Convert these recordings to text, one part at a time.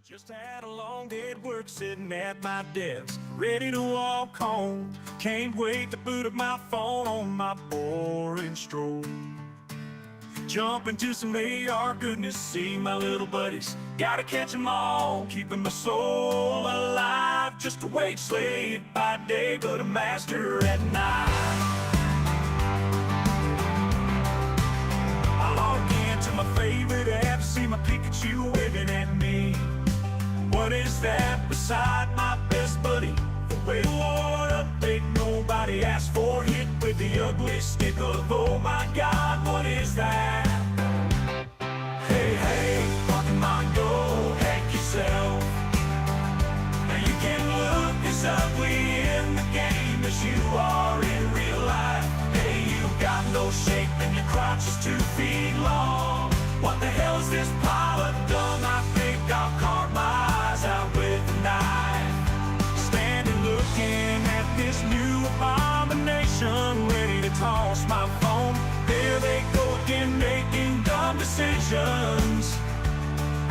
Just had a long day at work, sitting at my desk, ready to walk home. Can't wait to boot up my phone on my boring stroll. Jump into some AR, goodness, see my little buddies. Gotta catch 'em all, keeping my soul alive. Just a wage slave by day, but a master at night. I log into my favorite app, see my Pikachu waving at me. What is that beside my best buddy? The way the Lord update, nobody asked for, hit with the ugly stick of, oh my God, what is that? Hey, hey, Pokemon Go, hack yourself. Now you can look as ugly in the game as you are in real life. Hey, you got no shape and your crotch is 2 feet long. What the hell is this pile of dung? I think I'll carve my eyes out with a knife. Standing looking at this new abomination, ready to toss my phone. There they go again, making dumb decisions.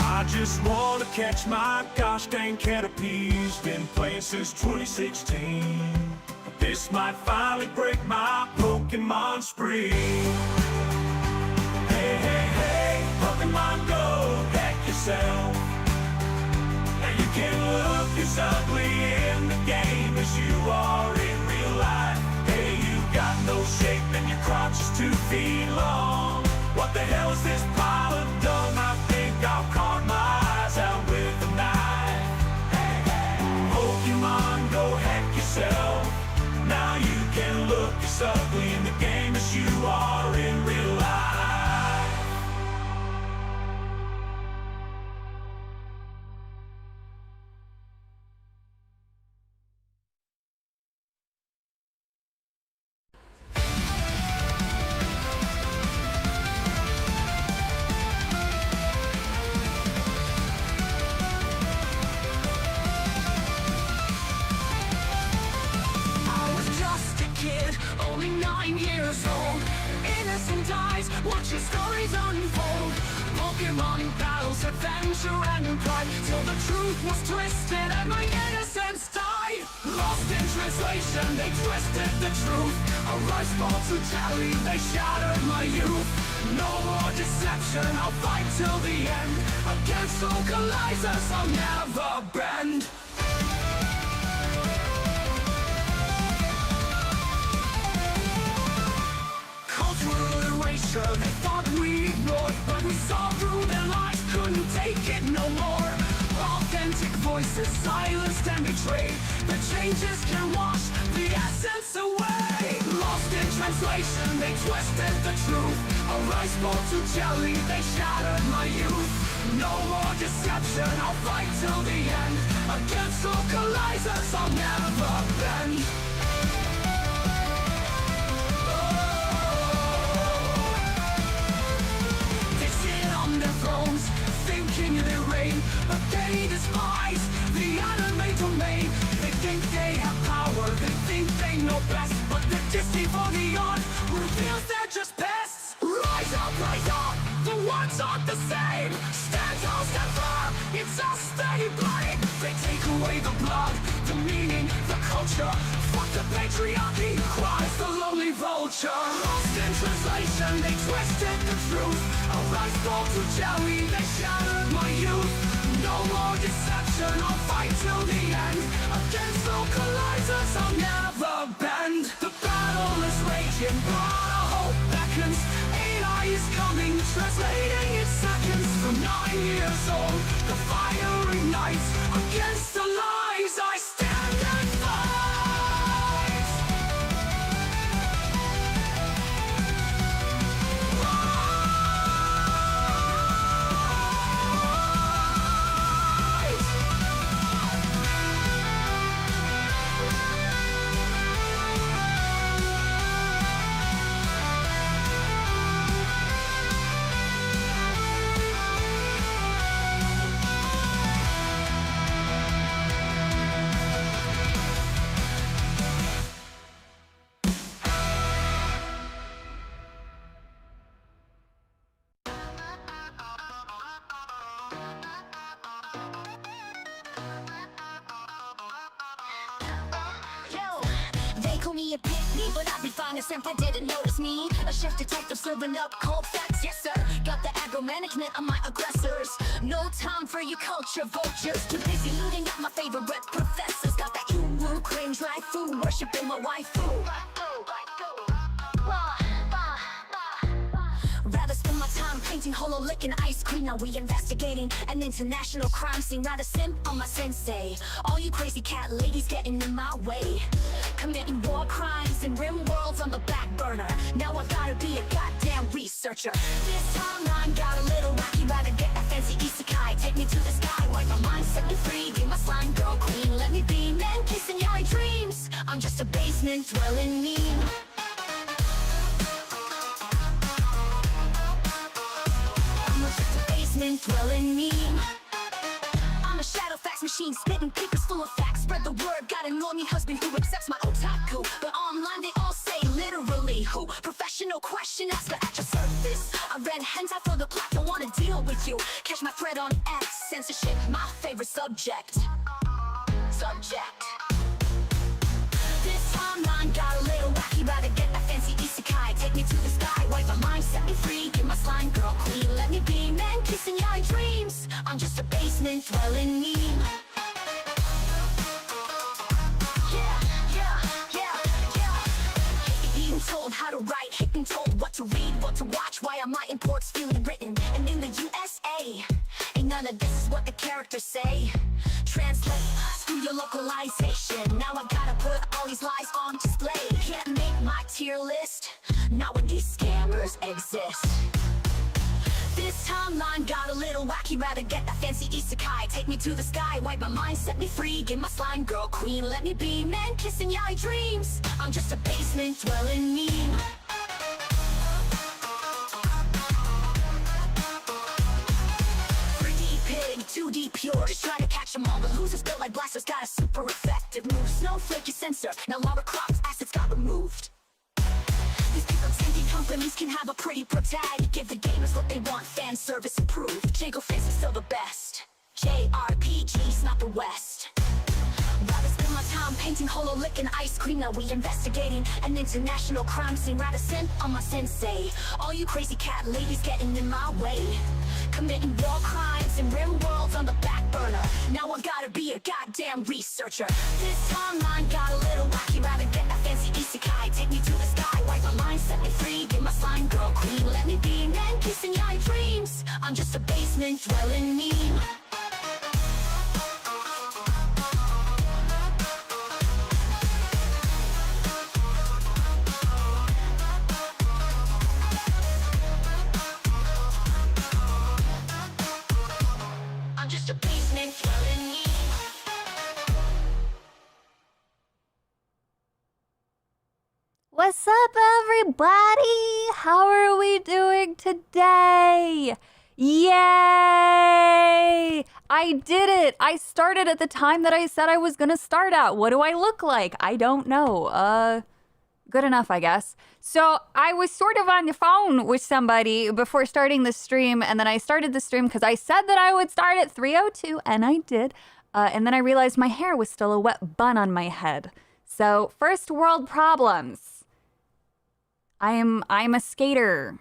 I just wanna catch my gosh dang Caterpies. Been playing since 2016. This might finally break my Pokemon spree. Hey, hey, hey, Pokemon Go, hack yourself. Now you can look as ugly in the game as you are in real life. Hey, you got no shape and your crotch is 2 feet long. What the hell is this pile of dung? I think I'll carve my eyes out with a knife. Hey, hey, Pokemon Go, hack yourself. Now you can look as ugly in the game as you are in real life. Only 9 years old, innocent eyes, watching stories unfold. Pokemon battles, adventure and pride, till the truth was twisted and my innocence died. Lost in translation, they twisted the truth. A rice ball to jelly, they shattered my youth. No more deception, I'll fight till the end. Against localizers, I'll never bend. They thought we ignored, but we saw through their lies, couldn't take it no more. Authentic voices silenced and betrayed. The changes can wash the essence away. Lost in translation, they twisted the truth. A rice bowl to jelly, they shattered my youth. No more deception, I'll fight till the end. Against localizers, I'll never bend. Thinking they reign, but they despise the anime domain. They think they have power, they think they know best, but the Disney for the art reveals they're just pests. Rise up, the words aren't the same. Stand tall, stand firm, it's us they blame. They take away the blood, the meaning, the culture. Fuck the patriarchy, cries the lonely vulture. Lost in translation, they twisted the truth. A rice ball to jelly, they shattered my youth. No more deception, I'll fight till the end. Against localizers, I'll never bend. The battle is raging, but our hope beckons. AI is coming, translating in seconds. From 9 years old, the fire ignites. Against the lies, I stand and fight. me a pit me, but I'd be fine if Santa didn't notice me. A chef detective serving up cold facts, yes sir. Got the aggro management of my aggressors. No time for you culture vultures. Too busy looting at my favorite professors. Got that woo cringe like food, worshiping my waifu. Rather spend my time painting holo licking ice cream. Now we investigating an international crime scene. Rather simp on my sensei. All you crazy cat ladies getting in my way. Committing war crimes in rim worlds on the back burner. Now I gotta be a goddamn researcher. This timeline got a little wacky. Rather get a fancy isekai. Take me to the sky, wipe my mind, set me free. Be my slime girl queen, let me be man kissing your dreams. I'm just a basement dwelling meme. Dwelling meme. I'm a shadow fax machine, spitting papers full of facts. Spread the word, got a normie husband who accepts my otaku. But online they all say literally who. Professional question asker at your surface. I read hentai for the plot, don't wanna deal with you. Catch my thread on X, censorship, my favorite subject. This timeline got a little wacky. Rather get a fancy isekai. Take me to the sky, wipe my mind, set me free. Get my slime girl queen, let me be man kissing your dreams. I'm just a basement dwelling meme. Being told how to write, being told what to read, what to watch. Why are my imports feeling written? And in the USA, ain't none of this is what the characters say. Translate, screw your localization. Now I gotta put all these lies on display. Can't make my tier list, not when these scammers exist. This timeline got a little wacky. Rather get that fancy isekai. Take me to the sky, wipe my mind, set me free. Get my slime girl queen, let me be man kissing your dreams. I'm just a basement dwelling meme. Pig, 2D pure, just trying to catch them all. The losers built like blasters, got a super effective move. Snowflake your sensor, now Lara Croft's assets got removed. These people thinking companies can have a pretty pro tag. Give the gamers what they want, fan service approved. Jango fans are still the best. JRPG's not the West. Rather spend my time painting holo licking ice cream. Now we investigating an international crime scene. Rather simp on my sensei. All you crazy cat ladies getting in my way. Committing war crimes in rim worlds on the back burner. Now I gotta be a goddamn researcher. This timeline got a little wacky. Rather get a fancy isekai. Take me to the sky, wipe my mind, set me free. Be my slime girl queen, let me be man kissing your dreams. I'm just a basement dwelling meme. Just a basement dwelling meme. What's up, everybody? How are we doing today? Yay! I did it! I started at the time that I said I was gonna start at. What do I look like? I don't know. Good enough, I guess. So I was sort of on the phone with somebody before starting the stream, and then I started the stream because I said that I would start at 3:02, and I did. And then I realized my hair was still a wet bun on my head. So first world problems. I'm a skater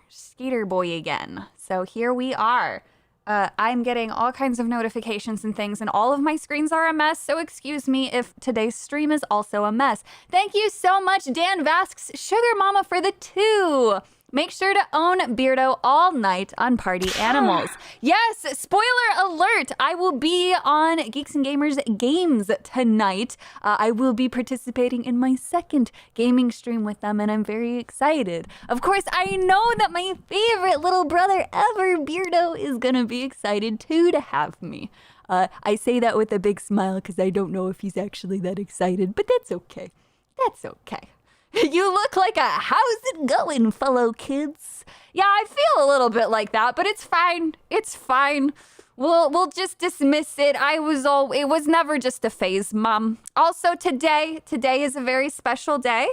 boy again. So here we are. I'm getting all kinds of notifications and things, and all of my screens are a mess, so excuse me if today's stream is also a mess. Thank you so much, Dan Vasquez Sugar Mama, for the 2. Make sure to own Beardo all night on Party Animals. Yes, spoiler alert, I will be on Geeks and Gamers Games tonight. I will be participating in my second gaming stream with them, and I'm very excited. Of course, I know that my favorite little brother ever, Beardo, is gonna be excited too to have me. I say that with a big smile because I don't know if he's actually that excited, but that's okay. That's okay. You look like a how's it going, fellow kids? Yeah, I feel a little bit like that, but it's fine. It's fine. We'll just dismiss it. It was never just a phase, Mom. Also today is a very special day.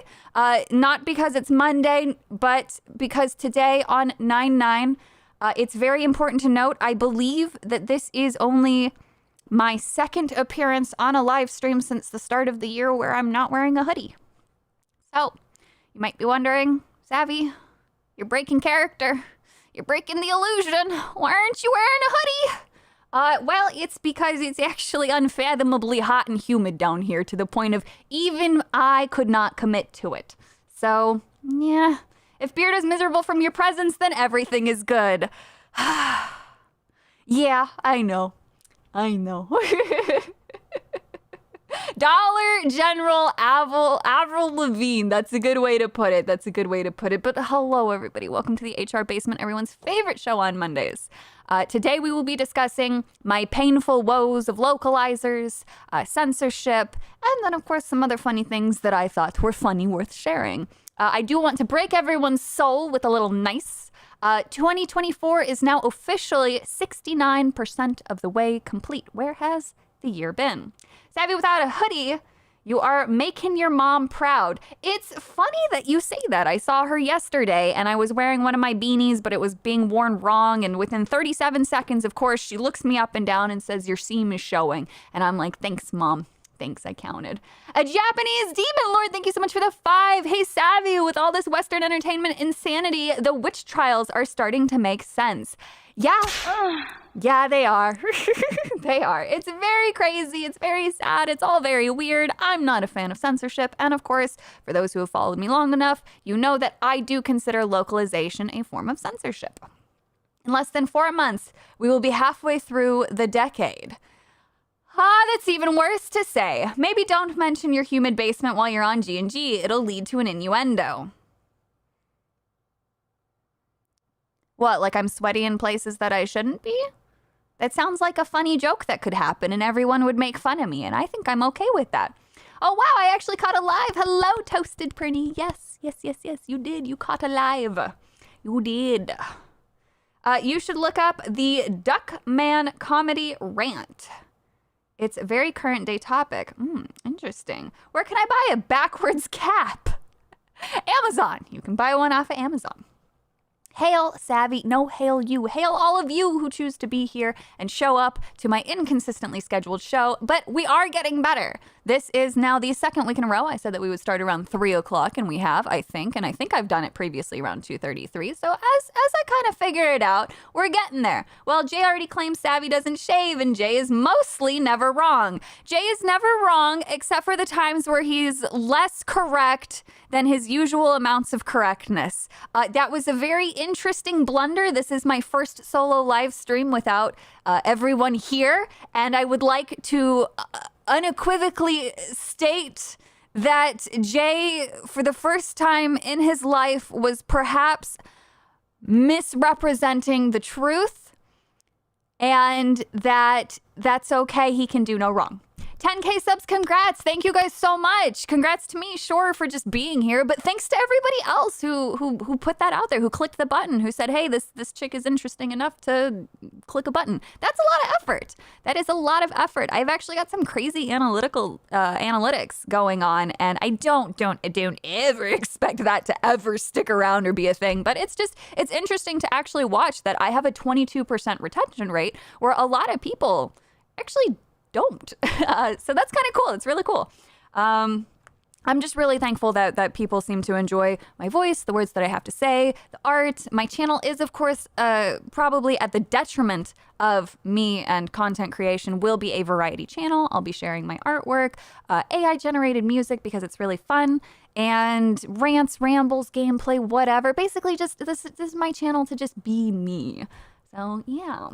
Not because it's Monday, but because today on 9/9, it's very important to note, I believe that this is only my second appearance on a live stream since the start of the year where I'm not wearing a hoodie. Oh, you might be wondering, Savvy, you're breaking character. You're breaking the illusion. Why aren't you wearing a hoodie? Well, it's because it's actually unfathomably hot and humid down here to the point of even I could not commit to it. So, yeah, if Beard is miserable from your presence, then everything is good. Yeah, I know. Dollar General Avril Lavigne. That's a good way to put it. But hello, everybody. Welcome to the HR Basement, everyone's favorite show on Mondays. Today, we will be discussing my painful woes of localizers, censorship, and then, of course, some other funny things that I thought were funny, worth sharing. I do want to break everyone's soul with a little nice. 2024 is now officially 69% of the way complete. Where has the year been? Savvy, without a hoodie, you are making your mom proud. It's funny that you say that. I saw her yesterday and I was wearing one of my beanies, but it was being worn wrong. And within 37 seconds, of course, she looks me up and down and says, your seam is showing. And I'm like, thanks, Mom. Thanks, I counted. A Japanese demon lord, thank you so much for the 5. Hey, Savvy, with all this Western entertainment insanity, the witch trials are starting to make sense. Yeah. Yeah, they are. They are. It's very crazy. It's very sad. It's all very weird. I'm not a fan of censorship. And of course, for those who have followed me long enough, you know that I do consider localization a form of censorship. In less than 4 months, we will be halfway through the decade. That's even worse to say. Maybe don't mention your humid basement while you're on G&G. It'll lead to an innuendo. What, like I'm sweaty in places that I shouldn't be? That sounds like a funny joke that could happen and everyone would make fun of me, and I think I'm okay with that. Oh, wow, I actually caught a live. Hello, Toasted Prinny. Yes, you did. You caught a live. You did. You should look up the Duckman comedy Rant. It's a very current day topic. Interesting. Where can I buy a backwards cap? Amazon. You can buy one off of Amazon. Hail, Savvy. No, hail you. Hail all of you who choose to be here and show up to my inconsistently scheduled show. But we are getting better. This is now the second week in a row. I said that we would start around 3 o'clock, and we have, I think. And I think I've done it previously around 2:33. So as I kind of figure it out, we're getting there. Well, Jay already claims Savvy doesn't shave, and Jay is mostly never wrong. Jay is never wrong, except for the times where he's less correct than his usual amounts of correctness. That was a very interesting blunder. This is my first solo live stream without everyone here, and I would like to unequivocally state that Jay, for the first time in his life, was perhaps misrepresenting the truth, and that's okay. He can do no wrong. 10K subs, congrats. Thank you guys so much. Congrats to me, sure, for just being here, but thanks to everybody else who put that out there, who clicked the button, who said, hey, this chick is interesting enough to click a button. That's a lot of effort. That is a lot of effort. I've actually got some crazy analytics going on, and I don't ever expect that to ever stick around or be a thing, but it's interesting to actually watch that I have a 22% retention rate where a lot of people actually don't. So that's kind of cool. It's really cool. I'm just really thankful that people seem to enjoy my voice, the words that I have to say, the art. My channel is, of course, probably at the detriment of me and content creation, will be a variety channel. I'll be sharing my artwork, AI-generated music because it's really fun, and rants, rambles, gameplay, whatever. Basically, just this is my channel to just be me. So, yeah.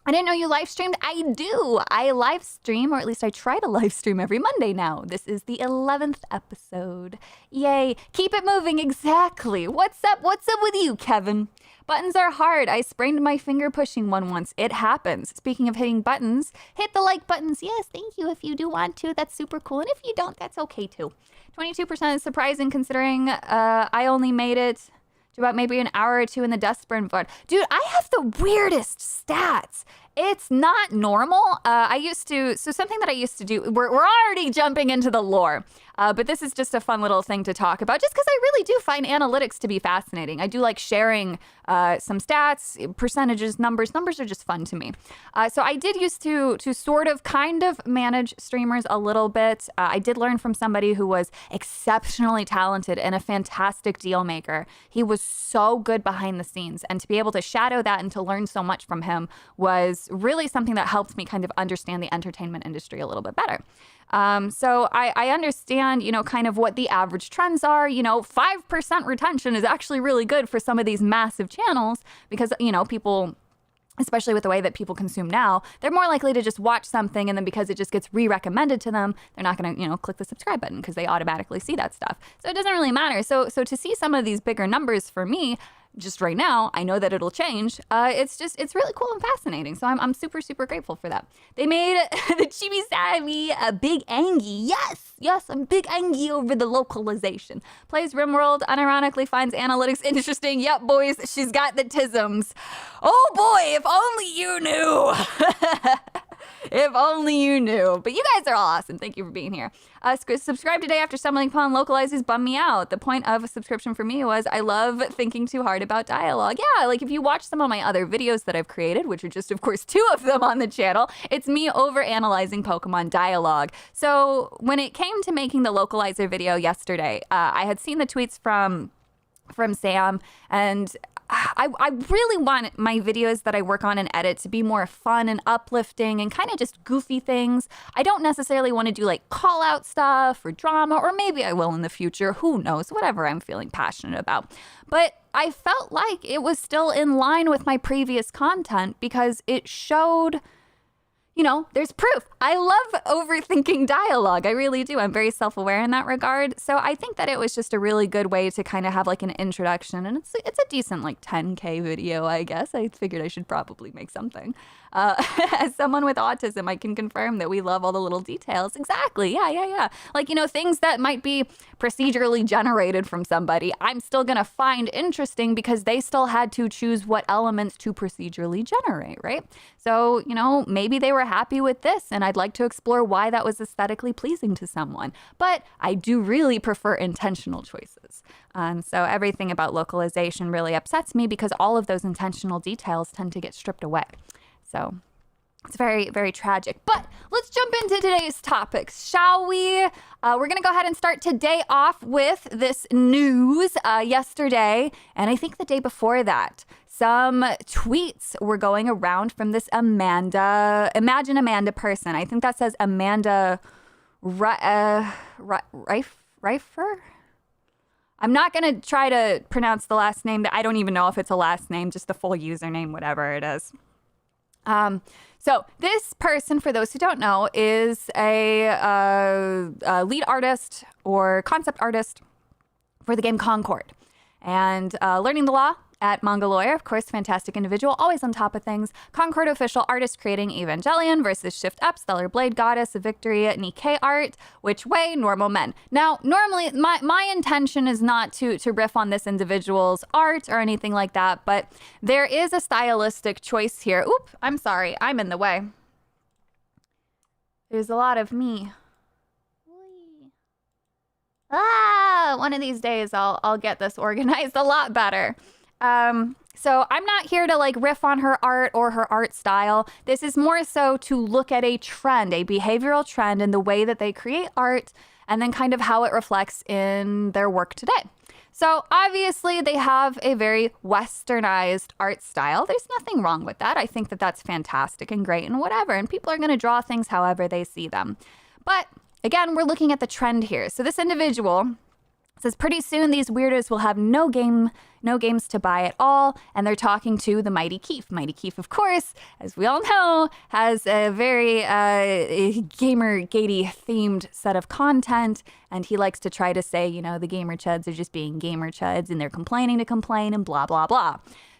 I didn't know you live streamed. I do. I live stream, or at least I try to live stream every Monday now. This is the 11th episode. Yay. Keep it moving. Exactly. What's up? What's up with you, Kevin? Buttons are hard. I sprained my finger pushing one once. It happens. Speaking of hitting buttons, hit the like buttons. Yes, thank you if you do want to. That's super cool. And if you don't, that's okay too. 22% is surprising considering I only made it to about maybe an hour or two in the dust burn void. Dude, I have the weirdest stats It's not normal. So something that I used to do, we're already jumping into the lore, but this is just a fun little thing to talk about just because I really do find analytics to be fascinating. I do like sharing some stats, percentages, numbers. Numbers are just fun to me. So I did used to sort of kind of manage streamers a little bit. I did learn from somebody who was exceptionally talented and a fantastic deal maker. He was so good behind the scenes, and to be able to shadow that and to learn so much from him was really something that helped me kind of understand the entertainment industry a little bit better. So I understand, kind of what the average trends are. 5% retention is actually really good for some of these massive channels because, people, especially with the way that people consume now, they're more likely to just watch something and then because it just gets re-recommended to them, they're not going to, click the subscribe button because they automatically see that stuff. So it doesn't really matter. So to see some of these bigger numbers for me, just right now, I know that it'll change. It's really cool and fascinating. So I'm super, super grateful for that. They made the Chibi Savvy a Big Angie. Yes, I'm Big Angie over the localization. Plays RimWorld, unironically finds analytics interesting. Yep, boys, she's got the tisms. Oh boy, if only you knew. If only you knew. But you guys are all awesome. Thank you for being here. Subscribe today after stumbling upon localizers bummed me out. The point of a subscription for me was I love thinking too hard about dialogue. Yeah, like if you watch some of my other videos that I've created, which are just, of course, 2 of them on the channel, it's me over-analyzing Pokemon dialogue. So when it came to making the localizer video yesterday, I had seen the tweets from Sam, and I really want my videos that I work on and edit to be more fun and uplifting and kind of just goofy things. I don't necessarily want to do like call out stuff or drama, or maybe I will in the future. Who knows? Whatever I'm feeling passionate about. But I felt like it was still in line with my previous content because it showed, there's proof. I love overthinking dialogue. I really do. I'm very self-aware in that regard. So I think that it was just a really good way to kind of have like an introduction. And it's a decent like 10K video, I guess. I figured I should probably make something. As someone with autism, I can confirm that we love all the little details. Exactly. Yeah. Like, things that might be procedurally generated from somebody, I'm still going to find interesting because they still had to choose what elements to procedurally generate, right? So, maybe they were happy with this and I'd like to explore why that was aesthetically pleasing to someone. But I do really prefer intentional choices. So everything about localization really upsets me because all of those intentional details tend to get stripped away. So it's very, very tragic. But let's jump into today's topics, shall we? We're going to go ahead and start today off with this news. Yesterday, and I think the day before that, some tweets were going around from this Imagine Amanda person. I think that says Amanda Reifer. I'm not going to try to pronounce the last name. I don't even know if it's a last name, just the full username, whatever it is. So this person, for those who don't know, is a lead artist or concept artist for the game Concord. And learning the law at Manga Lawyer, of course, fantastic individual, always on top of things. Concord official artist creating Evangelion versus Shift Up, Stellar Blade Goddess, Victory, Nikkei art. Which way? Normal men. Now, normally, my intention is not to riff on this individual's art or anything like that, but there is a stylistic choice here. Oop, I'm sorry, I'm in the way. There's a lot of me. One of these days I'll get this organized a lot better. So I'm not here to like riff on her art or her art style. This is more so to look at a trend, a behavioral trend in the way that they create art and then kind of how it reflects in their work today. So obviously they have a very westernized art style. There's nothing wrong with that. I think that that's fantastic and great and whatever. And people are going to draw things however they see them. But again, we're looking at the trend here. So this individual says pretty soon these weirdos will have no games to buy at all, and they're talking to the Mighty Keef. Mighty Keef, of course, as we all know, has a very gamer-gatey themed set of content, and he likes to try to say, the gamer chuds are just being gamer chuds, and they're complaining to complain, and blah, blah, blah.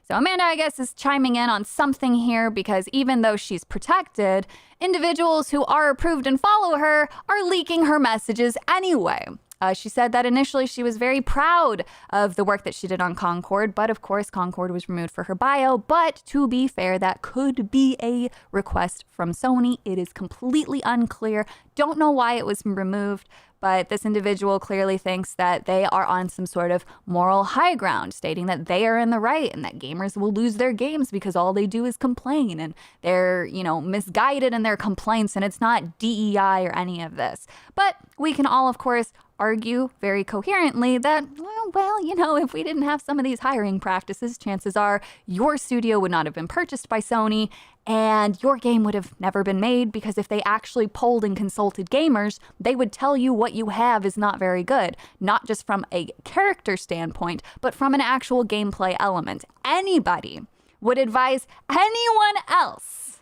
So Amanda, I guess, is chiming in on something here because even though she's protected, individuals who are approved and follow her are leaking her messages anyway. She said that initially she was very proud of the work that she did on Concord, but of course Concord was removed for her bio. But to be fair, that could be a request from Sony. It is completely unclear. Don't know why it was removed, but this individual clearly thinks that they are on some sort of moral high ground, stating that they are in the right and that gamers will lose their games because all they do is complain and they're, misguided in their complaints and it's not DEI or any of this. But we can all, of course, argue very coherently that, if we didn't have some of these hiring practices, chances are your studio would not have been purchased by Sony and your game would have never been made, because if they actually polled and consulted gamers, they would tell you what you have is not very good, not just from a character standpoint, but from an actual gameplay element. Anybody would advise anyone else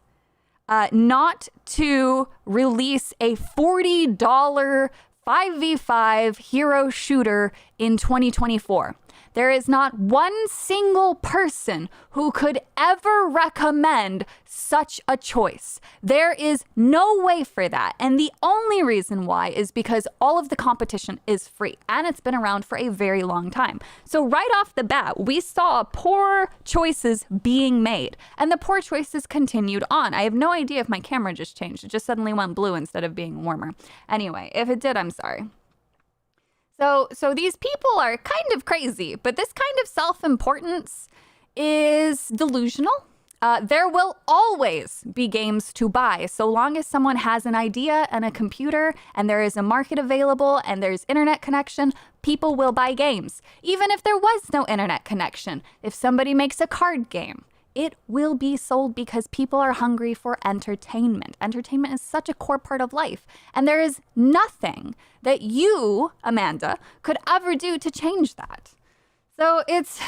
not to release a $40 5v5 hero shooter in 2024. There is not one single person who could ever recommend such a choice. There is no way for that. And the only reason why is because all of the competition is free and it's been around for a very long time. So right off the bat, we saw poor choices being made and the poor choices continued on. I have no idea if my camera just changed. It just suddenly went blue instead of being warmer. Anyway, if it did, I'm sorry. So these people are kind of crazy, but this kind of self-importance is delusional. There will always be games to buy. So long as someone has an idea and a computer and there is a market available and there's internet connection, people will buy games. Even if there was no internet connection, if somebody makes a card game, it will be sold because people are hungry for entertainment. Entertainment is such a core part of life. And there is nothing that you, Amanda, could ever do to change that. So it's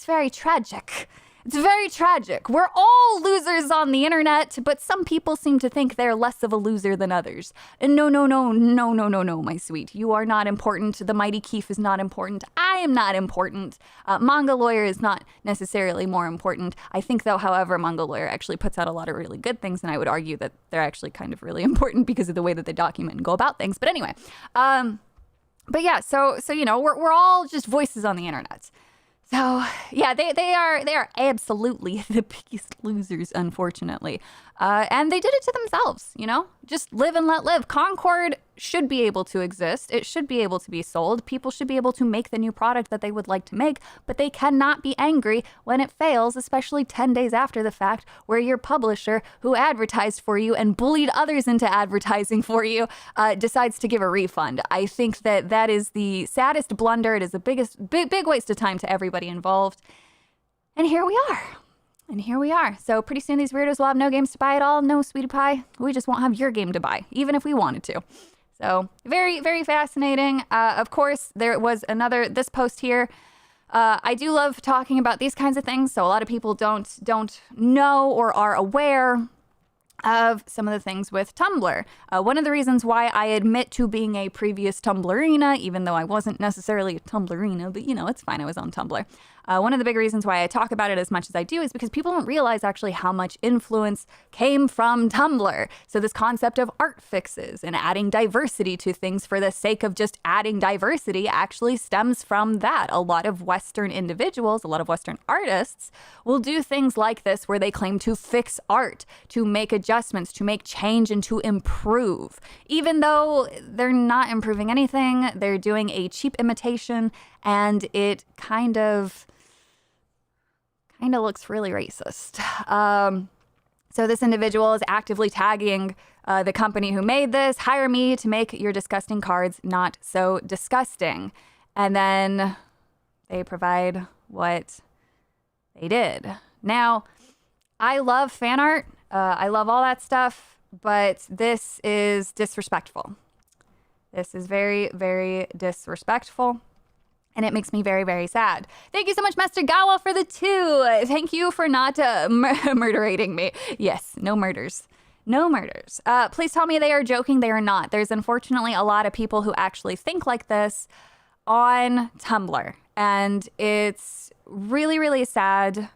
very tragic. It's very tragic. We're all losers on the internet, but some people seem to think they're less of a loser than others. And no, my sweet. You are not important. The mighty Keef is not important. I am not important. Manga Lawyer is not necessarily more important. I think, though, however, Manga Lawyer actually puts out a lot of really good things, and I would argue that they're actually kind of really important because of the way that they document and go about things. But anyway, but yeah, so we're all just voices on the internet. So yeah, they are absolutely the biggest losers, unfortunately. And they did it to themselves, just live and let live. Concord should be able to exist. It should be able to be sold. People should be able to make the new product that they would like to make, but they cannot be angry when it fails, especially 10 days after the fact, where your publisher who advertised for you and bullied others into advertising for you decides to give a refund. I think that is the saddest blunder. It is the big waste of time to everybody involved. And here we are. So pretty soon these weirdos will have no games to buy at all. No, sweetie pie. We just won't have your game to buy, even if we wanted to. So very, very fascinating. Of course, there was this post here. I do love talking about these kinds of things. So a lot of people don't know or are aware of some of the things with Tumblr. One of the reasons why I admit to being a previous Tumblrina, even though I wasn't necessarily a Tumblrina, but it's fine, I was on Tumblr. One of the big reasons why I talk about it as much as I do is because people don't realize actually how much influence came from Tumblr. So this concept of art fixes and adding diversity to things for the sake of just adding diversity actually stems from that. A lot of Western individuals, a lot of Western artists will do things like this where they claim to fix art, to make adjustments, to make change and to improve. Even though they're not improving anything, they're doing a cheap imitation and it kind of looks really racist. So this individual is actively tagging the company who made this. Hire me to make your disgusting cards not so disgusting. And then they provide what they did. Now, I love fan art. I love all that stuff, but this is disrespectful. This is very, very disrespectful. And it makes me very, very sad. Thank you so much, Master Gawa, for the 2. Thank you for not murderating me. Yes, no murders. No murders. Please tell me they are joking. They are not. There's unfortunately a lot of people who actually think like this on Tumblr. And it's really, really sad.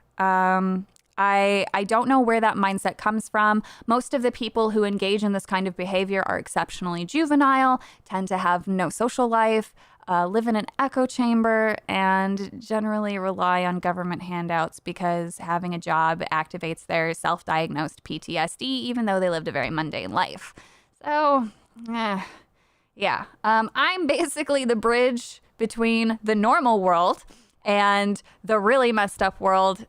I don't know where that mindset comes from. Most of the people who engage in this kind of behavior are exceptionally juvenile, tend to have no social life, live in an echo chamber, and generally rely on government handouts because having a job activates their self-diagnosed PTSD, even though they lived a very mundane life. So, yeah. I'm basically the bridge between the normal world and the really messed up world.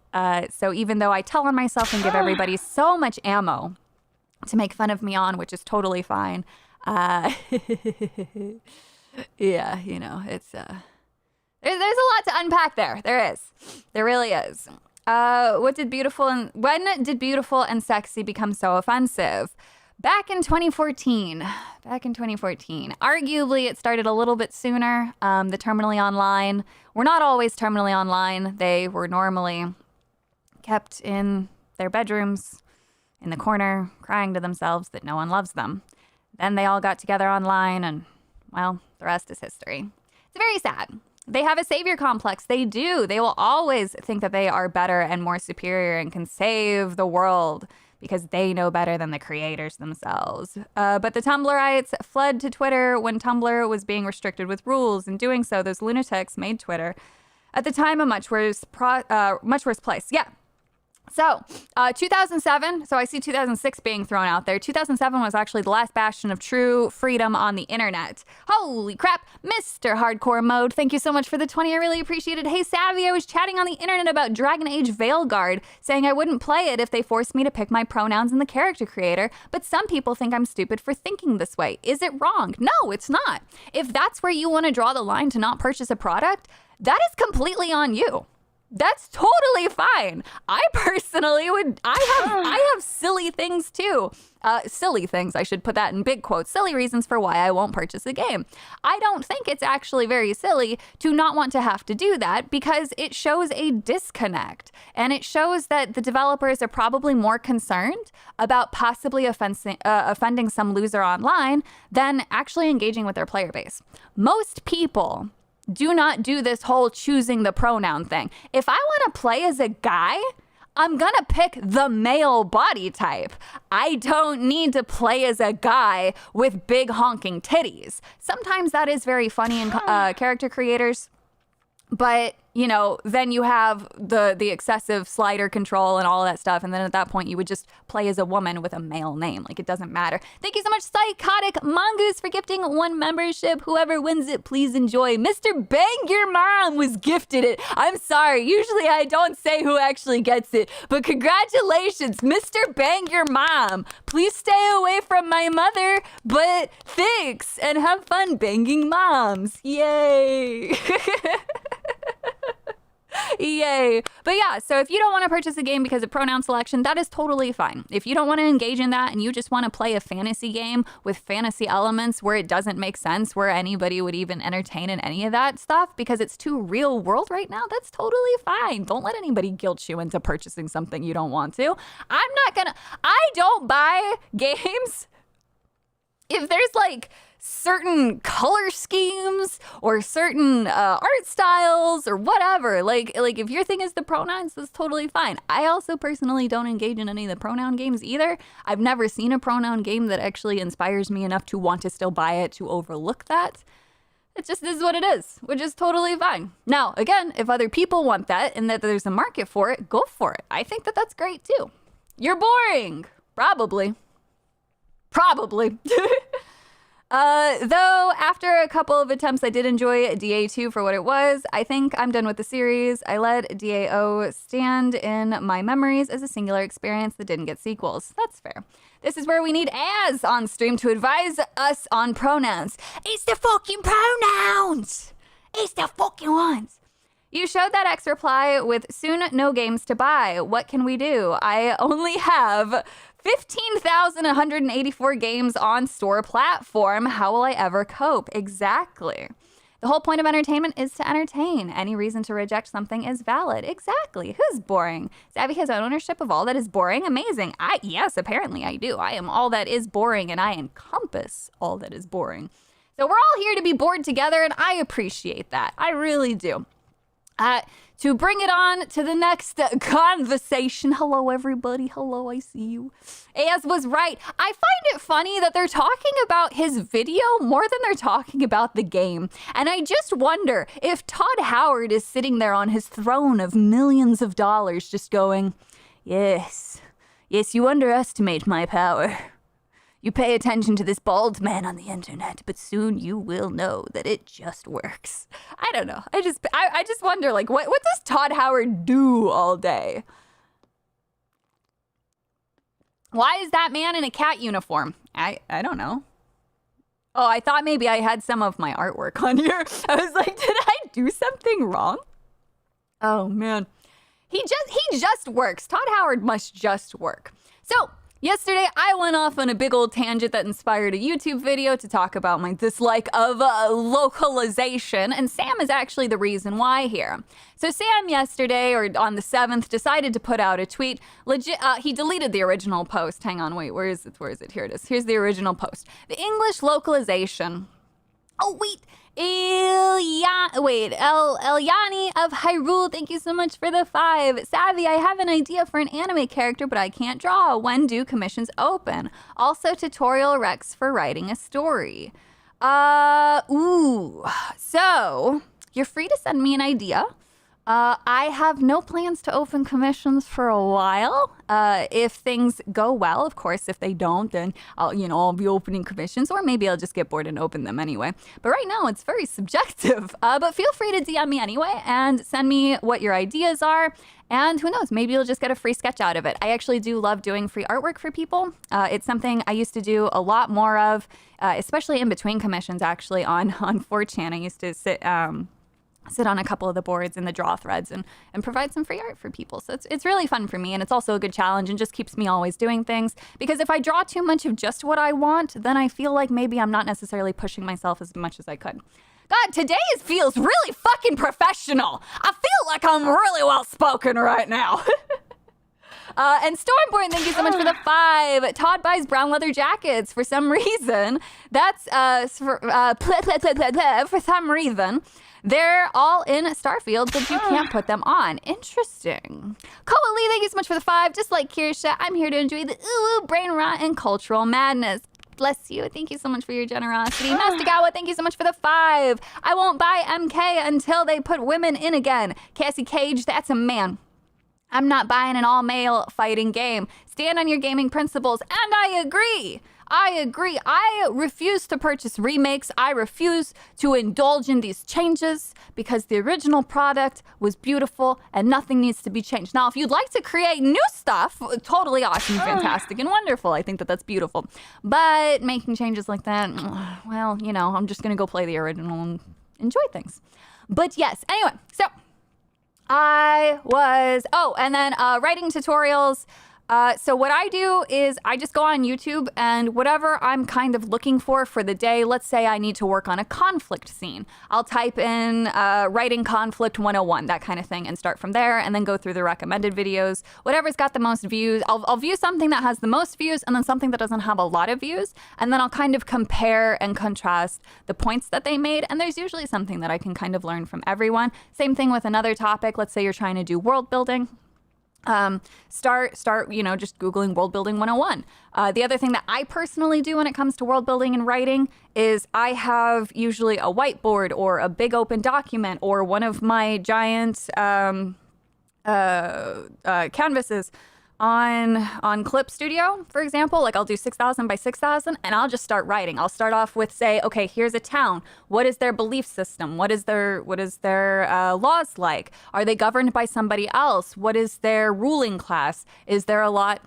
So even though I tell on myself and give everybody so much ammo to make fun of me on, which is totally fine. Yeah, you know, it's there's a lot to unpack there. There is. There really is. When did beautiful and sexy become so offensive? Back in 2014. Arguably, it started a little bit sooner. The terminally online were not always terminally online. They were normally kept in their bedrooms, in the corner, crying to themselves that no one loves them. Then they all got together online and, well, the rest is history. It's very sad. They have a savior complex. They do. They will always think that they are better and more superior and can save the world because they know better than the creators themselves. But the Tumblrites fled to Twitter when Tumblr was being restricted with rules. In doing so, those lunatics made Twitter at the time a much worse place. Yeah. So 2007, so I see 2006 being thrown out there. 2007 was actually the last bastion of true freedom on the internet. Holy crap, Mr. Hardcore Mode, thank you so much for the 20. I really appreciate it. Hey, Savvy, I was chatting on the internet about Dragon Age Veilguard, saying I wouldn't play it if they forced me to pick my pronouns in the character creator, but some people think I'm stupid for thinking this way. Is it wrong? No, it's not. If that's where you want to draw the line to not purchase a product, that is completely on you. That's totally fine. I personally would, I have silly things too. Silly things, I should put that in big quotes. Silly reasons for why I won't purchase a game. I don't think it's actually very silly to not want to have to do that because it shows a disconnect. And it shows that the developers are probably more concerned about possibly offending some loser online than actually engaging with their player base. Most people do not do this whole choosing the pronoun thing. If I want to play as a guy, I'm gonna pick the male body type. I don't need to play as a guy with big honking titties. Sometimes that is very funny in character creators, but you know, then you have the excessive slider control and all of that stuff. And then at that point, you would just play as a woman with a male name. Like, it doesn't matter. Thank you so much, Psychotic Mongoose, for gifting 1 membership. Whoever wins it, please enjoy. Mr. Bang Your Mom was gifted it. I'm sorry. Usually I don't say who actually gets it. But congratulations, Mr. Bang Your Mom. Please stay away from my mother. But thanks. And have fun banging moms. Yay. Yay. But yeah, so if you don't want to purchase a game because of pronoun selection, that is totally fine. If you don't want to engage in that and you just want to play a fantasy game with fantasy elements where it doesn't make sense, where anybody would even entertain in any of that stuff because it's too real world right now, that's totally fine. Don't let anybody guilt you into purchasing something you don't want to. I don't buy games if there's like certain color schemes or certain art styles or whatever. Like if your thing is the pronouns, that's totally fine. I also personally don't engage in any of the pronoun games either. I've never seen a pronoun game that actually inspires me enough to want to still buy it, to overlook that. It just is what it is, which is totally fine. Now, again, if other people want that and that there's a market for it, go for it. I think that that's great too. You're boring. Probably. Though after a couple of attempts, I did enjoy DA2 for what it was. I think I'm done with the series. I let DAO stand in my memories as a singular experience that didn't get sequels. That's fair. This is where we need Az on stream to advise us on pronouns. It's the fucking pronouns! It's the fucking ones! You showed that X reply with soon no games to buy. What can we do? I only have 15,184 games on store platform. How will I ever cope? Exactly. The whole point of entertainment is to entertain. Any reason to reject something is valid. Exactly. Who's boring? Savvy has ownership of all that is boring. Amazing. Yes, apparently I do. I am all that is boring and I encompass all that is boring. So we're all here to be bored together and I appreciate that. I really do. to bring it on to the next conversation. Hello, everybody. Hello, I see you. Az was right. I find it funny that they're talking about his video more than they're talking about the game. And I just wonder if Todd Howard is sitting there on his throne of millions of dollars just going, yes, you underestimate my power. You pay attention to this bald man on the internet, but soon you will know that it just works. I don't know. I just wonder, like, what does Todd Howard do all day? Why is that man in a cat uniform? I don't know. Oh, I thought maybe I had some of my artwork on here. I was like, did I do something wrong? Oh, man. He just works. Todd Howard must just work. So, yesterday, I went off on a big old tangent that inspired a YouTube video to talk about my dislike of localization, and Sam is actually the reason why here. So Sam yesterday, or on the 7th, decided to put out a tweet. He deleted the original post. Hang on, wait, where is it? Here it is. Here's the original post. The English localization. Oh, wait. Eliani of Hyrule, thank you so much for the 5. Savvy, I have an idea for an anime character, but I can't draw. When do commissions open? Also, tutorial recs for writing a story. So, you're free to send me an idea. I have no plans to open commissions for a while. If things go well, of course. If they don't, then I'll be opening commissions, or maybe I'll just get bored and open them anyway. But right now, it's very subjective. But feel free to DM me anyway and send me what your ideas are. And who knows, maybe you'll just get a free sketch out of it. I actually do love doing free artwork for people. It's something I used to do a lot more of, especially in between commissions, actually, on 4chan. I used to sit on a couple of the boards in the draw threads and provide some free art for people. So it's really fun for me, and it's also a good challenge and just keeps me always doing things. Because if I draw too much of just what I want, then I feel like maybe I'm not necessarily pushing myself as much as I could. God, today feels really fucking professional. I feel like I'm really well spoken right now. And Stormborn, thank you so much for the 5. Todd buys brown leather jackets for some reason. That's for some reason. They're all in Starfield, but you can't put them on. Interesting. Koa Lee, thank you so much for the 5. Just like Kirsha, I'm here to enjoy the brain rot and cultural madness. Bless you. Thank you so much for your generosity. Mastagawa, thank you so much for the 5. I won't buy MK until they put women in again. Cassie Cage, that's a man. I'm not buying an all-male fighting game. Stand on your gaming principles, and I agree. I refuse to purchase remakes. I refuse to indulge in these changes because the original product was beautiful and nothing needs to be changed. Now, if you'd like to create new stuff, totally awesome, fantastic, and wonderful. I think that that's beautiful. But making changes like that, well, I'm just going to go play the original and enjoy things. But yes, anyway, so and then writing tutorials. So what I do is I just go on YouTube and whatever I'm kind of looking for the day, let's say I need to work on a conflict scene. I'll type in writing conflict 101, that kind of thing, and start from there and then go through the recommended videos. Whatever's got the most views, I'll view something that has the most views and then something that doesn't have a lot of views. And then I'll kind of compare and contrast the points that they made. And there's usually something that I can kind of learn from everyone. Same thing with another topic. Let's say you're trying to do world building. Start, just Googling world building 101. The other thing that I personally do when it comes to world building and writing is I have usually a whiteboard or a big open document or one of my giant canvases on Clip Studio, for example. Like I'll do 6,000 by 6,000 and I'll just start writing. I'll start off with say, okay, here's a town. What is their belief system? What is their laws like? Are they governed by somebody else? What is their ruling class? Is there a lot?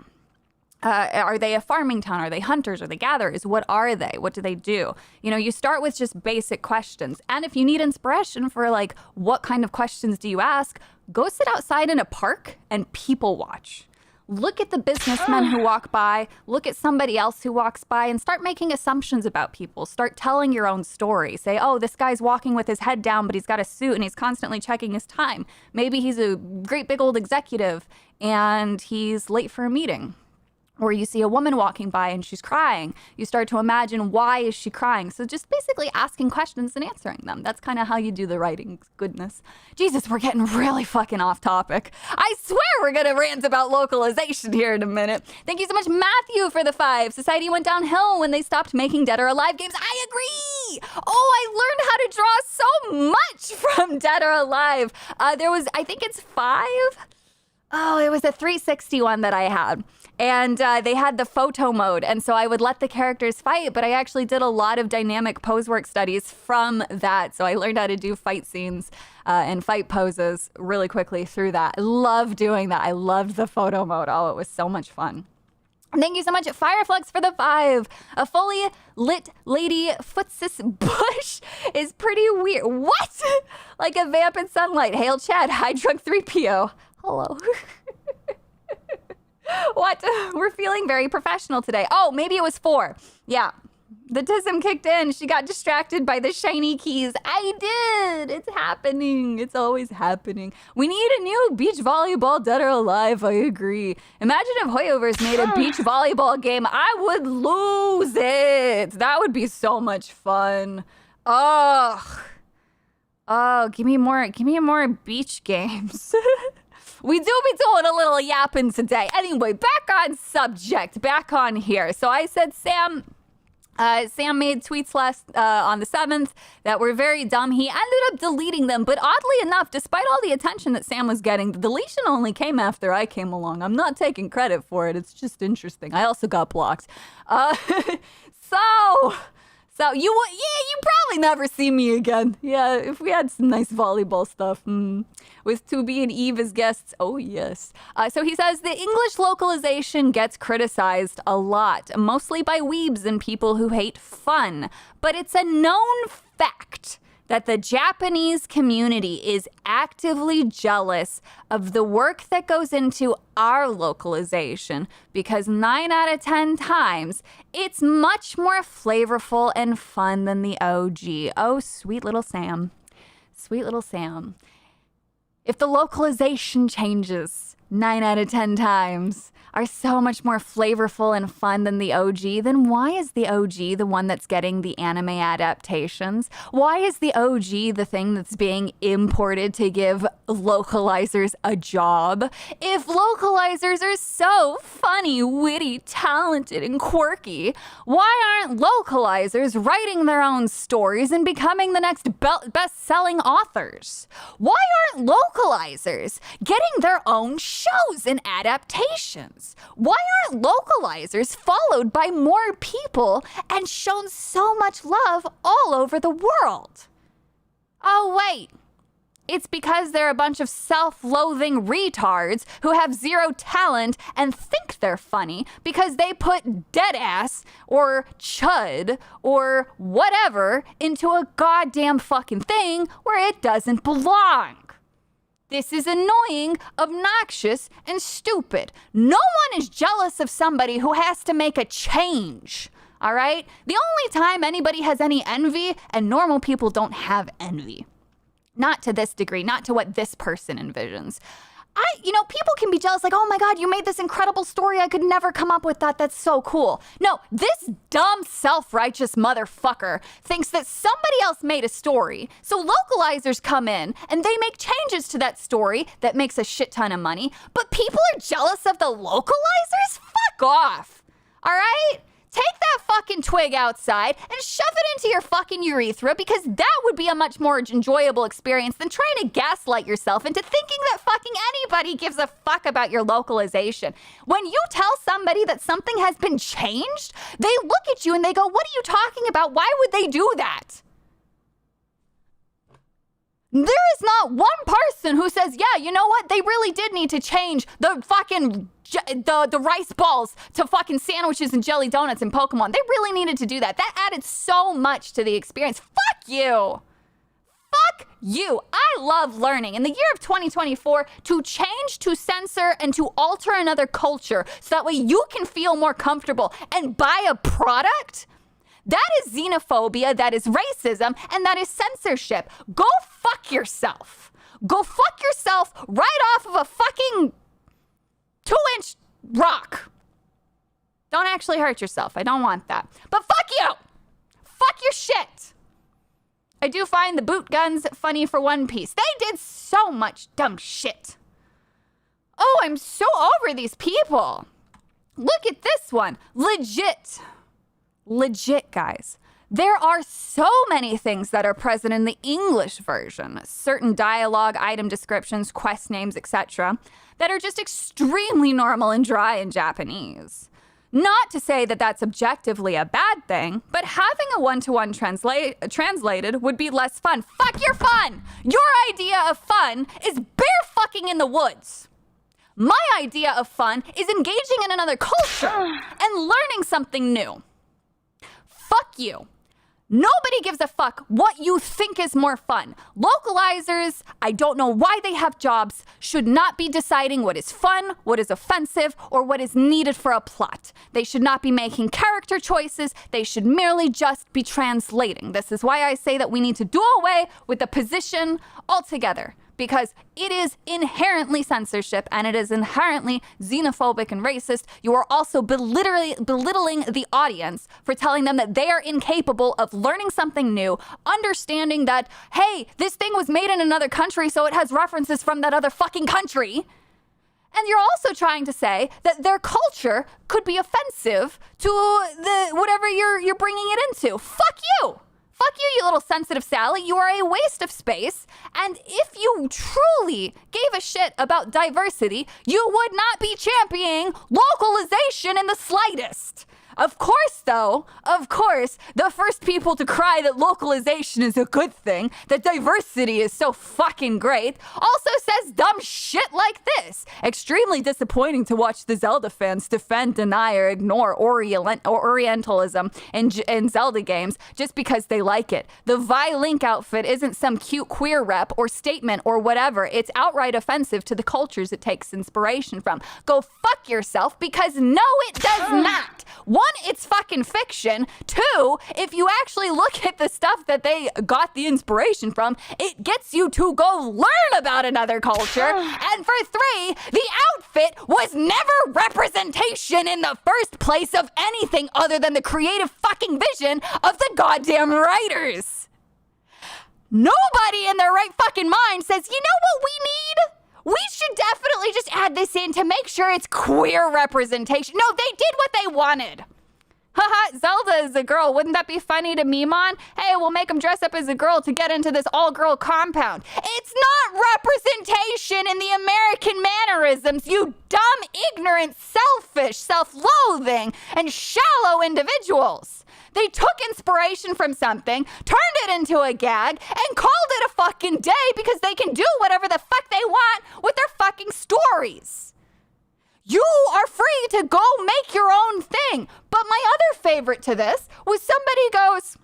Are they a farming town? Are they hunters? Are they gatherers? What are they? What do they do? You start with just basic questions. And if you need inspiration for like, what kind of questions do you ask? Go sit outside in a park and people watch. Look at the businessmen who walk by, look at somebody else who walks by, and start making assumptions about people. Start telling your own story. Say, oh, this guy's walking with his head down, but he's got a suit and he's constantly checking his time. Maybe he's a great big old executive and he's late for a meeting. Or you see a woman walking by and she's crying. You start to imagine, why is she crying? So just basically asking questions and answering them. That's kind of how you do the writing. Goodness. Jesus, we're getting really fucking off topic. I swear we're going to rant about localization here in a minute. Thank you so much, Matthew, for the 5. Society went downhill when they stopped making Dead or Alive games. I agree. Oh, I learned how to draw so much from Dead or Alive. There was, I think it's 5. Oh, it was a 360 one that I had. And they had the photo mode. And so I would let the characters fight, but I actually did a lot of dynamic pose work studies from that. So I learned how to do fight scenes and fight poses really quickly through that. I love doing that. I loved the photo mode. Oh, it was so much fun. Thank you so much, Fireflux, for the 5. A fully lit lady footsis bush is pretty weird. What? Like a vamp in sunlight. Hail Chad, high drunk 3PO. Hello. What? We're feeling very professional today. Oh, maybe it was 4. Yeah. The tism kicked in. She got distracted by the shiny keys. I did. It's happening. It's always happening. We need a new beach volleyball, Dead or Alive. I agree. Imagine if Hoyoverse made a beach volleyball game. I would lose it. That would be so much fun. Ugh. Oh, give me more beach games. We do be doing a little yapping today. Anyway, back on subject, back on here. So I said Sam made tweets on the 7th that were very dumb. He ended up deleting them, but oddly enough, despite all the attention that Sam was getting, the deletion only came after I came along. I'm not taking credit for it. It's just interesting. I also got blocked. So you probably never see me again. Yeah, if we had some nice volleyball stuff with 2B and Eve as guests. Oh, yes. So he says the English localization gets criticized a lot, mostly by weebs and people who hate fun. But it's a known fact that the Japanese community is actively jealous of the work that goes into our localization because 9 out of 10 times, it's much more flavorful and fun than the OG. Oh, sweet little Sam. Sweet little Sam. If the localization changes 9 out of 10 times are so much more flavorful and fun than the OG, then why is the OG the one that's getting the anime adaptations? Why is the OG the thing that's being imported to give localizers a job? If localizers are so funny, witty, talented, and quirky, why aren't localizers writing their own stories and becoming the next best-selling authors? Why aren't localizers getting their own shows and adaptations? Why aren't localizers followed by more people and shown so much love all over the world? Oh, wait. It's because they're a bunch of self-loathing retards who have zero talent and think they're funny because they put deadass or chud or whatever into a goddamn fucking thing where it doesn't belong. This is annoying, obnoxious, and stupid. No one is jealous of somebody who has to make a change, all right? The only time anybody has any envy, and normal people don't have envy. Not to this degree, not to what this person envisions. People can be jealous, like, oh my God, you made this incredible story. I could never come up with that. That's so cool. No, this dumb, self-righteous motherfucker thinks that somebody else made a story. So localizers come in and they make changes to that story that makes a shit ton of money. But people are jealous of the localizers? Fuck off. All right? Take that fucking twig outside and shove it into your fucking urethra because that would be a much more enjoyable experience than trying to gaslight yourself into thinking that fucking anybody gives a fuck about your localization. When you tell somebody that something has been changed, they look at you and they go, what are you talking about? Why would they do that? There is not one person who says, yeah, you know what? They really did need to change the fucking the rice balls to fucking sandwiches and jelly donuts in Pokemon. They really needed to do that. That added so much to the experience. Fuck you. Fuck you. I love learning in the year of 2024 to change, to censor, and to alter another culture so that way you can feel more comfortable and buy a product. That is xenophobia, that is racism, and that is censorship. Go fuck yourself. Go fuck yourself right off of a fucking 2-inch rock. Don't actually hurt yourself. I don't want that. But fuck you! Fuck your shit! I do find the boot guns funny for One Piece. They did so much dumb shit. Oh, I'm so over these people. Look at this one. Legit. Legit, guys. There are so many things that are present in the English version, certain dialogue, item descriptions, quest names, etc., that are just extremely normal and dry in Japanese. Not to say that that's objectively a bad thing, but having a one-to-one translated would be less fun. Fuck your fun! Your idea of fun is bear fucking in the woods. My idea of fun is engaging in another culture and learning something new. Fuck you. Nobody gives a fuck what you think is more fun. Localizers, I don't know why they have jobs, should not be deciding what is fun, what is offensive, or what is needed for a plot. They should not be making character choices. They should merely just be translating. This is why I say that we need to do away with the position altogether, because it is inherently censorship and it is inherently xenophobic and racist. You are also belittling the audience for telling them that they are incapable of learning something new, understanding that, hey, this thing was made in another country, so it has references from that other fucking country. And you're also trying to say that their culture could be offensive to the whatever you're bringing it into. Fuck you! Fuck you, you little sensitive Sally. You are a waste of space. And if you truly gave a shit about diversity, you would not be championing localization in the slightest. Of course, though, the first people to cry that localization is a good thing, that diversity is so fucking great, also says dumb shit like this. Extremely disappointing to watch the Zelda fans defend, deny, or ignore Orientalism in Zelda games just because they like it. The Vi Link outfit isn't some cute queer rep or statement or whatever. It's outright offensive to the cultures it takes inspiration from. Go fuck yourself, because no, it does not. One, it's fucking fiction. Two, if you actually look at the stuff that they got the inspiration from, it gets you to go learn about another culture. And for three, the outfit was never representation in the first place of anything other than the creative fucking vision of the goddamn writers. Nobody in their right fucking mind says, you know what we need? We should definitely just add this in to make sure it's queer representation. No, they did what they wanted. Haha, Zelda is a girl. Wouldn't that be funny to meme on? Hey, we'll make them dress up as a girl to get into this all-girl compound. It's not representation in the American mannerisms, you dumb, ignorant, selfish, self-loathing, and shallow individuals. They took inspiration from something, turned it into a gag, and called it a fucking day because they can do whatever the fuck they want with their fucking stories. You are free to go make your own thing. But my other favorite to this was somebody goes,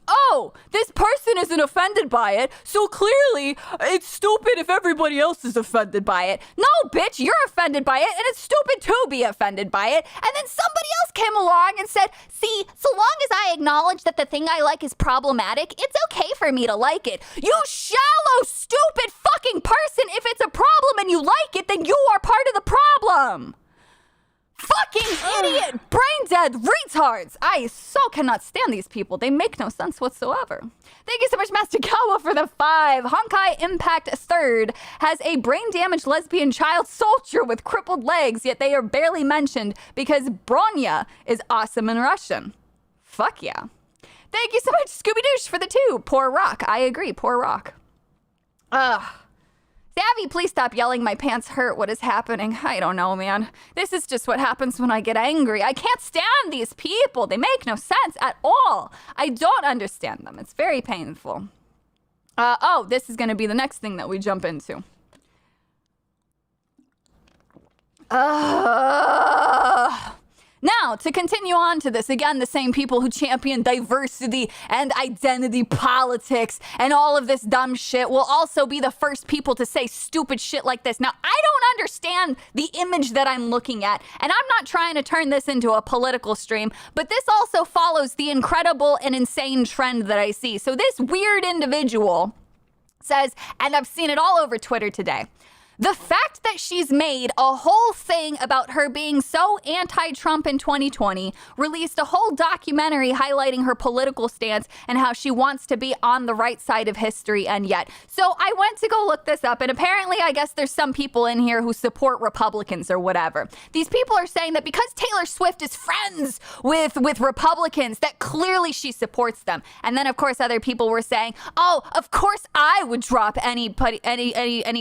oh, this person isn't offended by it, so clearly it's stupid if everybody else is offended by it. No, bitch, you're offended by it, and it's stupid to be offended by it. And then somebody else came along and said, see, so long as I acknowledge that the thing I like is problematic, it's okay for me to like it. You shallow, stupid fucking person, if it's a problem and you like it, then you are part of the problem. Fucking idiot, brain dead retards. I so cannot stand these people. They make no sense whatsoever. Thank you so much, Master Kawa, for the 5. Honkai Impact 3rd has a brain-damaged lesbian child soldier with crippled legs, yet they are barely mentioned because Bronya is awesome in Russian. Fuck yeah. Thank you so much, Scooby-Doosh, for the 2. Poor Rock. I agree, poor Rock. Savvy, please stop yelling. My pants hurt. What is happening? I don't know, man. This is just what happens when I get angry. I can't stand these people. They make no sense at all. I don't understand them. It's very painful. Oh, this is going to be the next thing that we jump into. Now, to continue on to this, again, the same people who champion diversity and identity politics and all of this dumb shit will also be the first people to say stupid shit like this. Now, I don't understand the image that I'm looking at, and I'm not trying to turn this into a political stream, but this also follows the incredible and insane trend that I see. So this weird individual says, and I've seen it all over Twitter today, The fact that she's made a whole thing about her being so anti-Trump in 2020, released a whole documentary highlighting her political stance and how she wants to be on the right side of history, and yet. So I went to go look this up, and apparently I guess there's some people in here who support Republicans or whatever. These people are saying that because Taylor Swift is friends with Republicans, that clearly she supports them. And then, of course, other people were saying, oh, of course I would drop any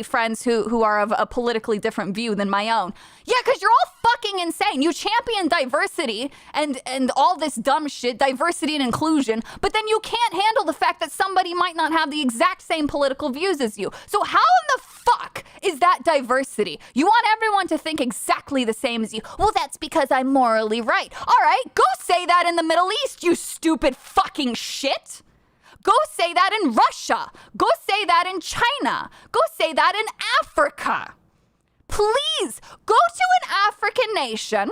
friends who are of a politically different view than my own. Yeah, because you're all fucking insane. You champion diversity and all this dumb shit, diversity and inclusion, but then you can't handle the fact that somebody might not have the exact same political views as you. So how in the fuck is that diversity? You want everyone to think exactly the same as you. Well, that's because I'm morally right. All right, go say that in the Middle East, you stupid fucking shit. Go say that in Russia. Go say that in China. Go say that in Africa. Please go to an African nation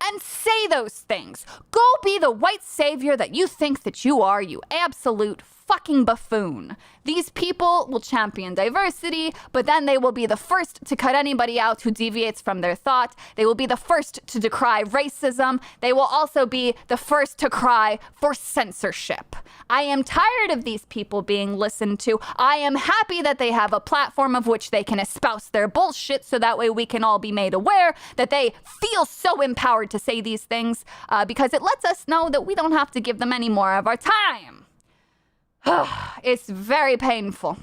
and say those things. Go be the white savior that you think that you are, you absolute fucking buffoon. These people will champion diversity, but then they will be the first to cut anybody out who deviates from their thought. They will be the first to decry racism. They will also be the first to cry for censorship. I am tired of these people being listened to. I am happy that they have a platform of which they can espouse their bullshit, so that way we can all be made aware that they feel so empowered to say these things, because it lets us know that we don't have to give them any more of our time. It's very painful.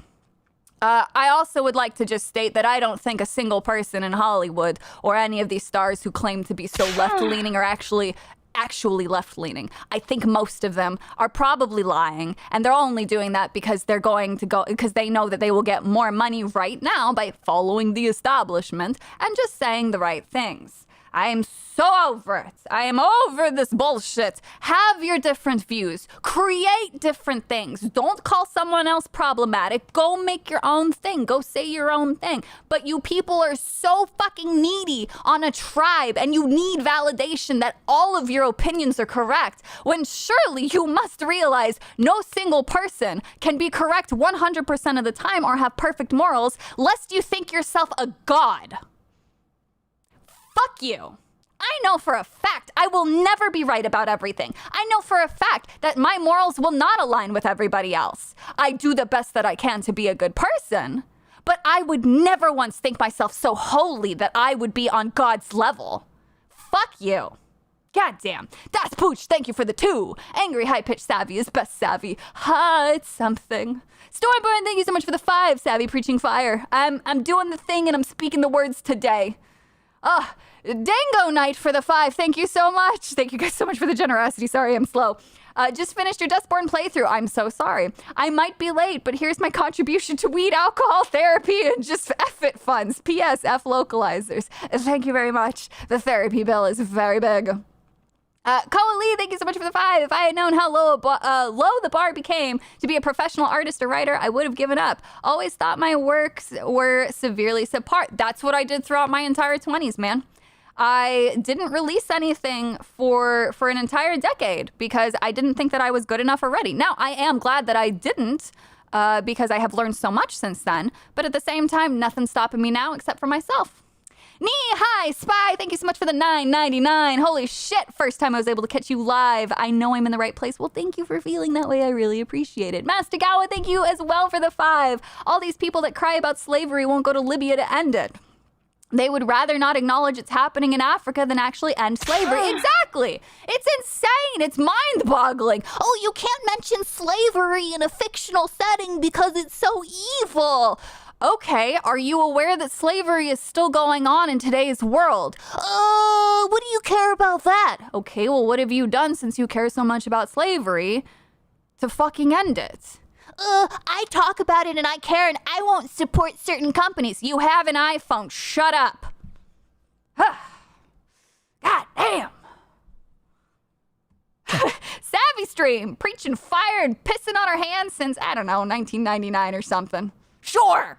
I also would like to just state that I don't think a single person in Hollywood or any of these stars who claim to be so left-leaning are actually left-leaning. I think most of them are probably lying, and they're only doing that because because they know that they will get more money right now by following the establishment and just saying the right things. I am so over it. I am over this bullshit. Have your different views. Create different things. Don't call someone else problematic. Go make your own thing. Go say your own thing. But you people are so fucking needy on a tribe, and you need validation that all of your opinions are correct, when surely you must realize no single person can be correct 100% of the time or have perfect morals, lest you think yourself a god. Fuck you. I know for a fact I will never be right about everything. I know for a fact that my morals will not align with everybody else. I do the best that I can to be a good person, but I would never once think myself so holy that I would be on God's level. Fuck you. Goddamn. Das Pooch, thank you for the 2. Angry high-pitched savvy is best savvy. Ha, it's something. Stormborn, thank you so much for the 5. Savvy preaching fire. I'm doing the thing and I'm speaking the words today. Dango Knight for the 5. Thank you so much. Thank you guys so much for the generosity. Sorry, I'm slow. Just finished your Dustborn playthrough. I'm so sorry. I might be late, but here's my contribution to weed, alcohol, therapy, and just F it funds. P.S. F localizers. Thank you very much. The therapy bill is very big. Koa Lee, thank you so much for the 5. If I had known how low the bar became to be a professional artist or writer, I would have given up. Always thought my works were severely subpar. That's what I did throughout my entire 20s, man. I didn't release anything for an entire decade because I didn't think that I was good enough already. Now, I am glad that I didn't, because I have learned so much since then. But at the same time, nothing's stopping me now except for myself. Knee-high Spy, thank you so much for the $9.99. Holy shit, first time I was able to catch you live. I know I'm in the right place. Well, thank you for feeling that way. I really appreciate it. Mastagawa, thank you as well for the 5. All these people that cry about slavery won't go to Libya to end it. They would rather not acknowledge it's happening in Africa than actually end slavery. Exactly. It's insane. It's mind-boggling. Oh, you can't mention slavery in a fictional setting because it's so evil. Okay, are you aware that slavery is still going on in today's world? What do you care about that? Okay, well, what have you done since you care so much about slavery to fucking end it? I talk about it and I care and I won't support certain companies. You have an iPhone. Shut up. God damn. Savvy Stream, preaching fire and pissing on her hands since, I don't know, 1999 or something. Sure.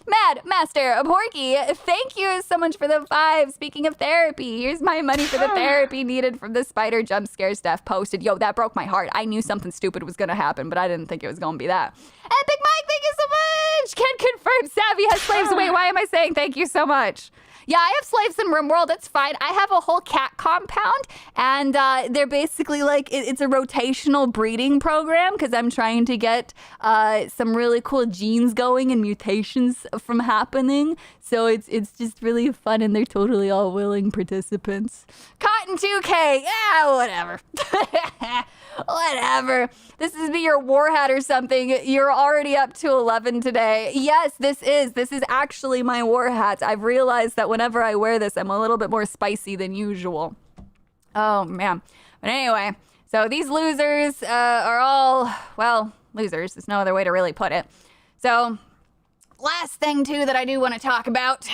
Mad Master Porky, thank you so much for the 5. Speaking of therapy, here's my money for the therapy needed from the spider jump scare Steph posted. Yo, that broke my heart. I knew something stupid was gonna happen, but I didn't think it was gonna be that. Epic Mike, thank you so much. can confirm Savvy has slaves. Wait, why am I saying thank you so much? Yeah, I have slaves in RimWorld. It's fine. I have a whole cat compound, and they're basically like, it's a rotational breeding program because I'm trying to get some really cool genes going and mutations from happening. So it's just really fun, and they're totally all willing participants. Cotton 2K, yeah, whatever. Whatever. This is be your war hat or something. You're already up to 11 today. Yes, this is actually my war hat. I've realized that whenever I wear this, I'm a little bit more spicy than usual. Oh, man. But anyway, so these losers are all, well, losers. There's no other way to really put it. So last thing, too, that I do want to talk about.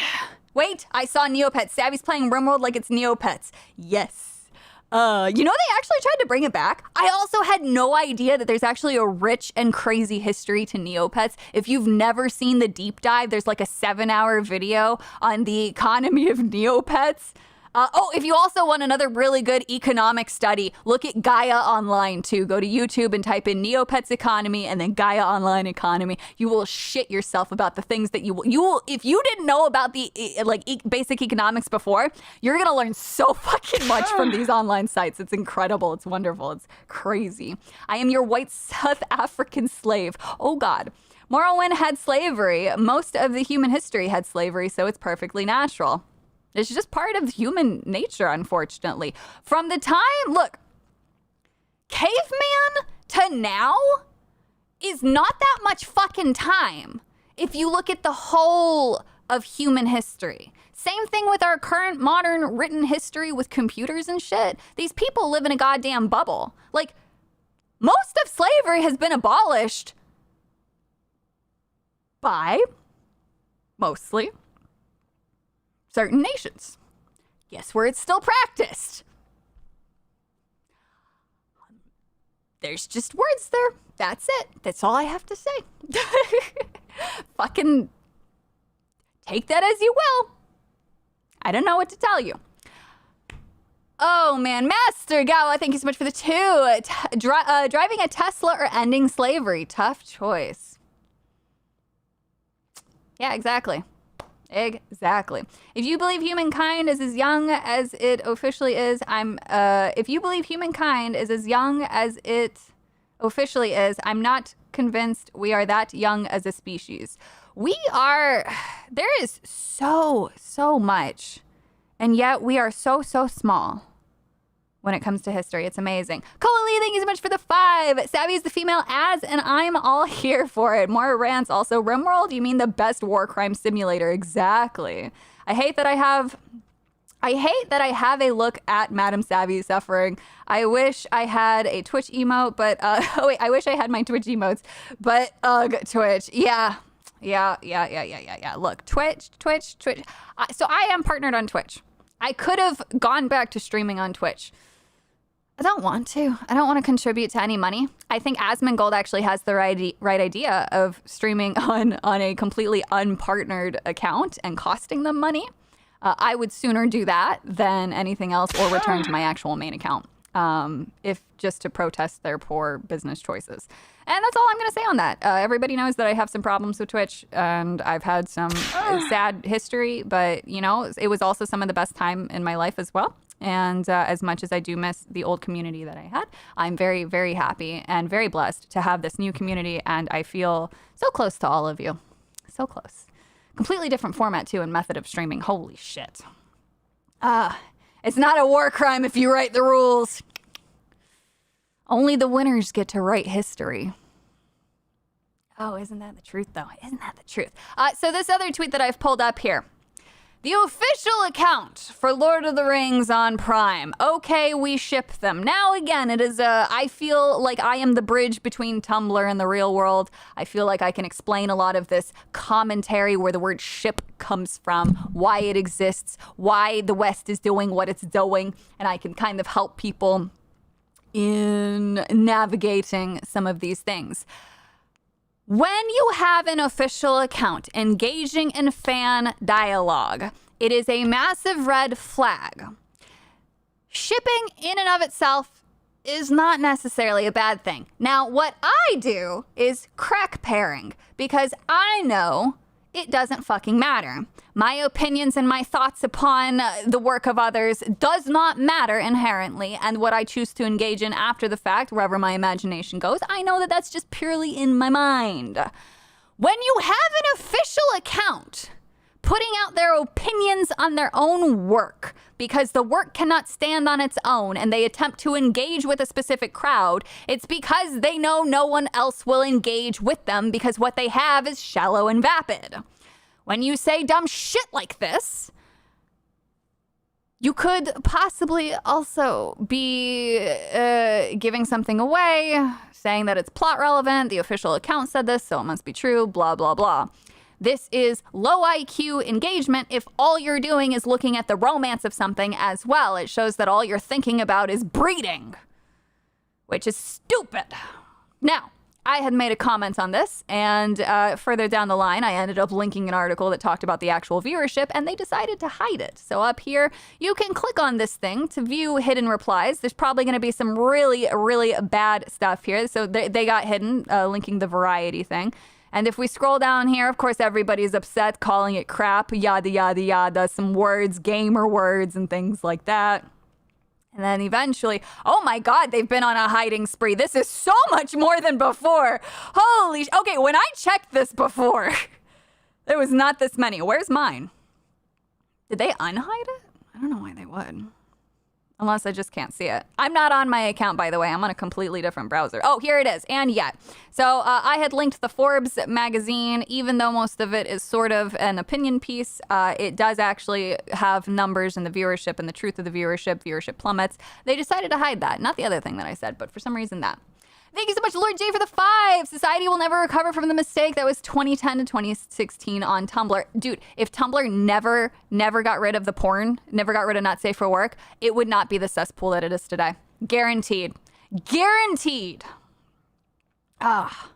Wait, I saw Neopets. Savvy's playing RimWorld like it's Neopets. Yes. They actually tried to bring it back. I also had no idea that there's actually a rich and crazy history to Neopets. If you've never seen the deep dive, there's like a 7-hour video on the economy of Neopets. If you also want another really good economic study, look at Gaia Online too. Go to YouTube and type in Neopets economy and then Gaia Online economy. You will shit yourself about the things that you will. If you didn't know about the basic economics before, you're gonna learn so fucking much from these online sites. It's incredible. It's wonderful. It's crazy. I am your white South African slave. Oh God. Morrowind had slavery. Most of the human history had slavery, so it's perfectly natural. It's just part of human nature, unfortunately. From the time, look, caveman to now is not that much fucking time if you look at the whole of human history. Same thing with our current modern written history with computers and shit. These people live in a goddamn bubble. Like, most of slavery has been abolished by, mostly, certain nations. Guess where it's still practiced? There's just words there. That's it. That's all I have to say. Fucking take that as you will. I don't know what to tell you. Oh man, Master Gawa, thank you so much for the 2. Driving a Tesla or ending slavery? Tough choice. Yeah, exactly. Exactly. If you believe humankind is as young as it officially is, if you believe humankind is as young as it officially is, I'm not convinced we are that young as a species. There is so much, and yet we are so small when it comes to history. It's amazing. Coalee, thank you so much for the 5. Savvy is the female as, and I'm all here for it. More rants. Also, RimWorld, you mean the best war crime simulator. Exactly. I hate that I have a look at Madam Savvy suffering. I wish I had a Twitch emote, but, I wish I had my Twitch emotes, but, Twitch. Yeah. Look, Twitch. So I am partnered on Twitch. I could have gone back to streaming on Twitch. I don't want to. I don't want to contribute to any money. I think Asmongold actually has the right idea of streaming on a completely unpartnered account and costing them money. I would sooner do that than anything else or return to my actual main account, if just to protest their poor business choices. And that's all I'm going to say on that. Everybody knows that I have some problems with Twitch, and I've had some sad history, but, it was also some of the best time in my life as well. And as much as I do miss the old community that I had, I'm very, very happy and very blessed to have this new community, and I feel so close to all of you. So close. Completely different format, too, and method of streaming. Holy shit. It's not a war crime if you write the rules. Only the winners get to write history. Oh, isn't that the truth, though? Isn't that the truth? So this other tweet that I've pulled up here. The official account for Lord of the Rings on Prime. Okay, we ship them. Now, again, it is I feel like I am the bridge between Tumblr and the real world. I feel like I can explain a lot of this commentary where the word ship comes from, why it exists, why the West is doing what it's doing, and I can kind of help people in navigating some of these things. When you have an official account engaging in fan dialogue, it is a massive red flag. Shipping in and of itself is not necessarily a bad thing. Now, what I do is crack pairing because I know it doesn't fucking matter. My opinions and my thoughts upon the work of others does not matter inherently, and what I choose to engage in after the fact, wherever my imagination goes, I know that that's just purely in my mind. When you have an official account putting out their opinions on their own work because the work cannot stand on its own and they attempt to engage with a specific crowd, it's because they know no one else will engage with them because what they have is shallow and vapid. When you say dumb shit like this, you could possibly also be giving something away, saying that it's plot relevant, the official account said this, so it must be true, blah, blah, blah. This is low IQ engagement if all you're doing is looking at the romance of something as well. It shows that all you're thinking about is breeding, which is stupid. Now, I had made a comment on this, and further down the line, I ended up linking an article that talked about the actual viewership, and they decided to hide it. So up here, you can click on this thing to view hidden replies. There's probably going to be some really, really bad stuff here. So they got hidden, linking the variety thing. And if we scroll down here, of course, everybody's upset, calling it crap, yada, yada, yada, some words, gamer words, and things like that. And then eventually, oh my God, they've been on a hiding spree. This is so much more than before. Holy, okay, when I checked this before, there was not this many. Where's mine? Did they unhide it? I don't know why they would. Unless I just can't see it. I'm not on my account, by the way. I'm on a completely different browser. Oh, here it is. And yet. So I had linked the Forbes magazine, even though most of it is sort of an opinion piece. It does actually have numbers and the viewership and the truth of the viewership plummets. They decided to hide that. Not the other thing that I said, but for some reason that. Thank you so much, Lord J, for the 5. Society will never recover from the mistake that was 2010 to 2016 on Tumblr. Dude, if Tumblr never got rid of the porn, never got rid of not safe for work, it would not be the cesspool that it is today. Guaranteed. Guaranteed. Ah.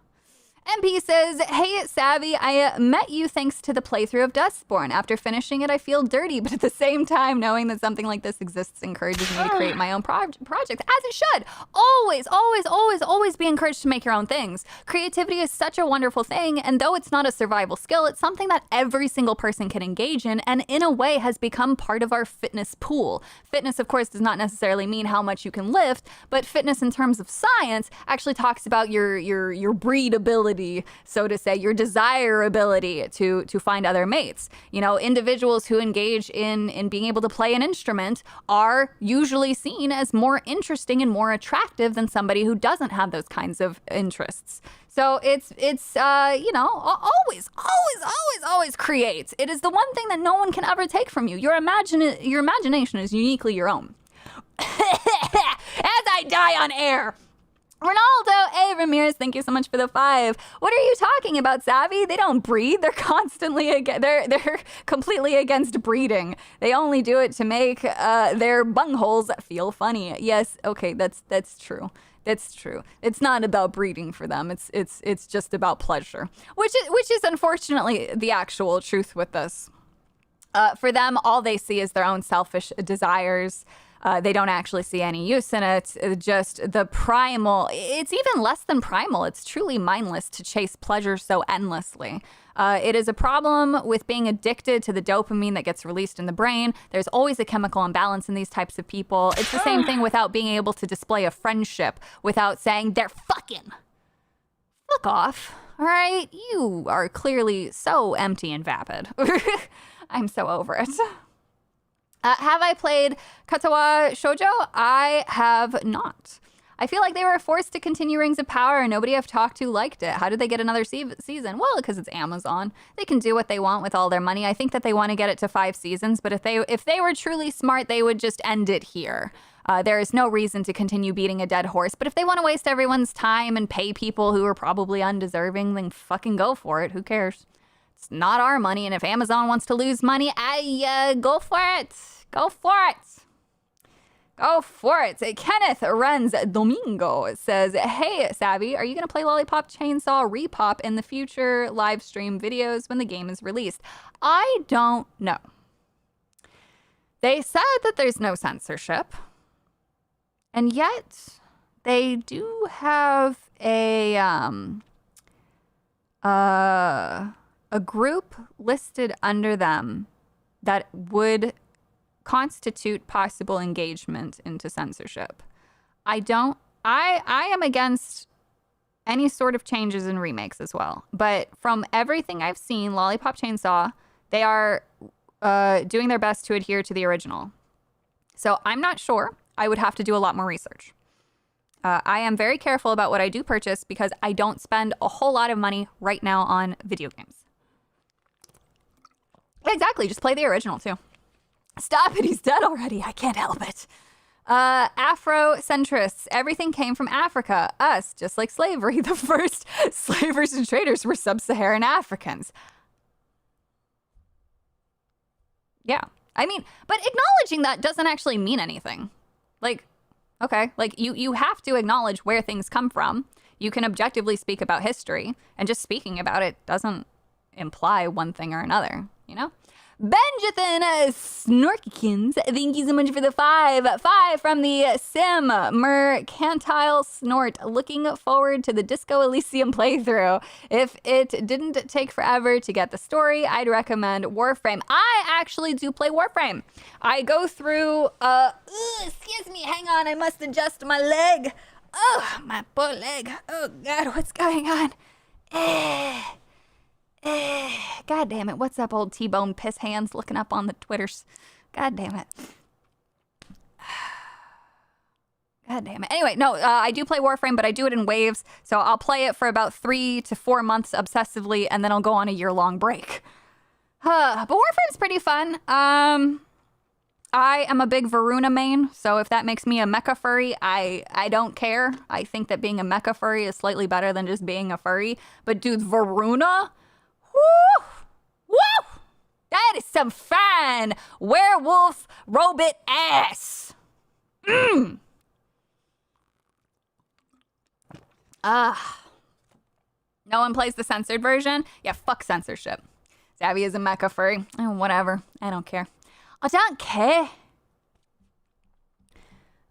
MP says, hey, Savvy, I met you thanks to the playthrough of Dustborn. After finishing it, I feel dirty, but at the same time, knowing that something like this exists encourages me to create my own project, as it should. Always, always, always, always be encouraged to make your own things. Creativity is such a wonderful thing, and though it's not a survival skill, it's something that every single person can engage in, and in a way has become part of our fitness pool. Fitness, of course, does not necessarily mean how much you can lift, but fitness in terms of science actually talks about your breedability, so to say, your desirability to find other mates. You know, individuals who engage in being able to play an instrument are usually seen as more interesting and more attractive than somebody who doesn't have those kinds of interests. So it's you know, always creates. It is the one thing that no one can ever take from you. Your imagination is uniquely your own. As I die on air. Ronaldo A. Ramirez, thank you so much for the 5. What are you talking about, Savvy? They don't breed. They're constantly they're completely against breeding. They only do it to make their bungholes feel funny. Yes, okay, that's true. It's true. It's not about breeding for them. It's just about pleasure, which is unfortunately the actual truth with this. For them, all they see is their own selfish desires. They don't actually see any use in it. Just the primal, it's even less than primal. It's truly mindless to chase pleasure so endlessly. It is a problem with being addicted to the dopamine that gets released in the brain. There's always a chemical imbalance in these types of people. It's the same thing without being able to display a friendship without saying they're fucking. Fuck off. All right? You are clearly so empty and vapid. I'm so over it. Have I played Katawa Shoujo? I have not. I feel like they were forced to continue Rings of Power and nobody I've talked to liked it. How did they get another season? Well, because it's Amazon. They can do what they want with all their money. I think that they want to get it to 5 seasons, but if they were truly smart, they would just end it here. There is no reason to continue beating a dead horse, but if they want to waste everyone's time and pay people who are probably undeserving, then fucking go for it. Who cares? It's not our money, and if Amazon wants to lose money, go for it. Go for it. Go for it. Kenneth Renz Domingo says, hey, Savvy, are you going to play Lollipop Chainsaw Repop in the future live stream videos when the game is released? I don't know. They said that there's no censorship. And yet, they do have a group listed under them that would constitute possible engagement into censorship. I am against any sort of changes in remakes as well. But from everything I've seen, Lollipop Chainsaw, they are doing their best to adhere to the original. So I'm not sure. I would have to do a lot more research. I am very careful about what I do purchase because I don't spend a whole lot of money right now on video games. Exactly, just play the original too. Stop it, he's dead already. I can't help it. Afrocentrists. Everything came from Africa. Us, just like slavery. The first slavers and traders were sub-Saharan Africans. Yeah. I mean, but acknowledging that doesn't actually mean anything. Like, okay, like you have to acknowledge where things come from. You can objectively speak about history, and just speaking about it doesn't imply one thing or another, you know? Benjathan Snorkikins, thank you so much for the 5 from the Sim Mercantile Snort. Looking forward to the Disco Elysium playthrough. If it didn't take forever to get the story, I'd recommend Warframe. I actually do play Warframe. I go through, excuse me, hang on, I must adjust my leg. Oh, my poor leg. Oh God, what's going on? God damn it. What's up, old T-Bone piss hands looking up on the Twitters? God damn it. God damn it. Anyway, no, I do play Warframe, but I do it in waves. So I'll play it for about 3 to 4 months obsessively, and then I'll go on a year-long break. But Warframe's pretty fun. I am a big Varuna main, so if that makes me a mecha furry, I don't care. I think that being a mecha furry is slightly better than just being a furry. But dude, Varuna... Woo! Woo! That is some fine werewolf robot ass. No one plays the censored version? Yeah, fuck censorship. Savvy is a mecha furry. Oh, whatever. I don't care. I don't care.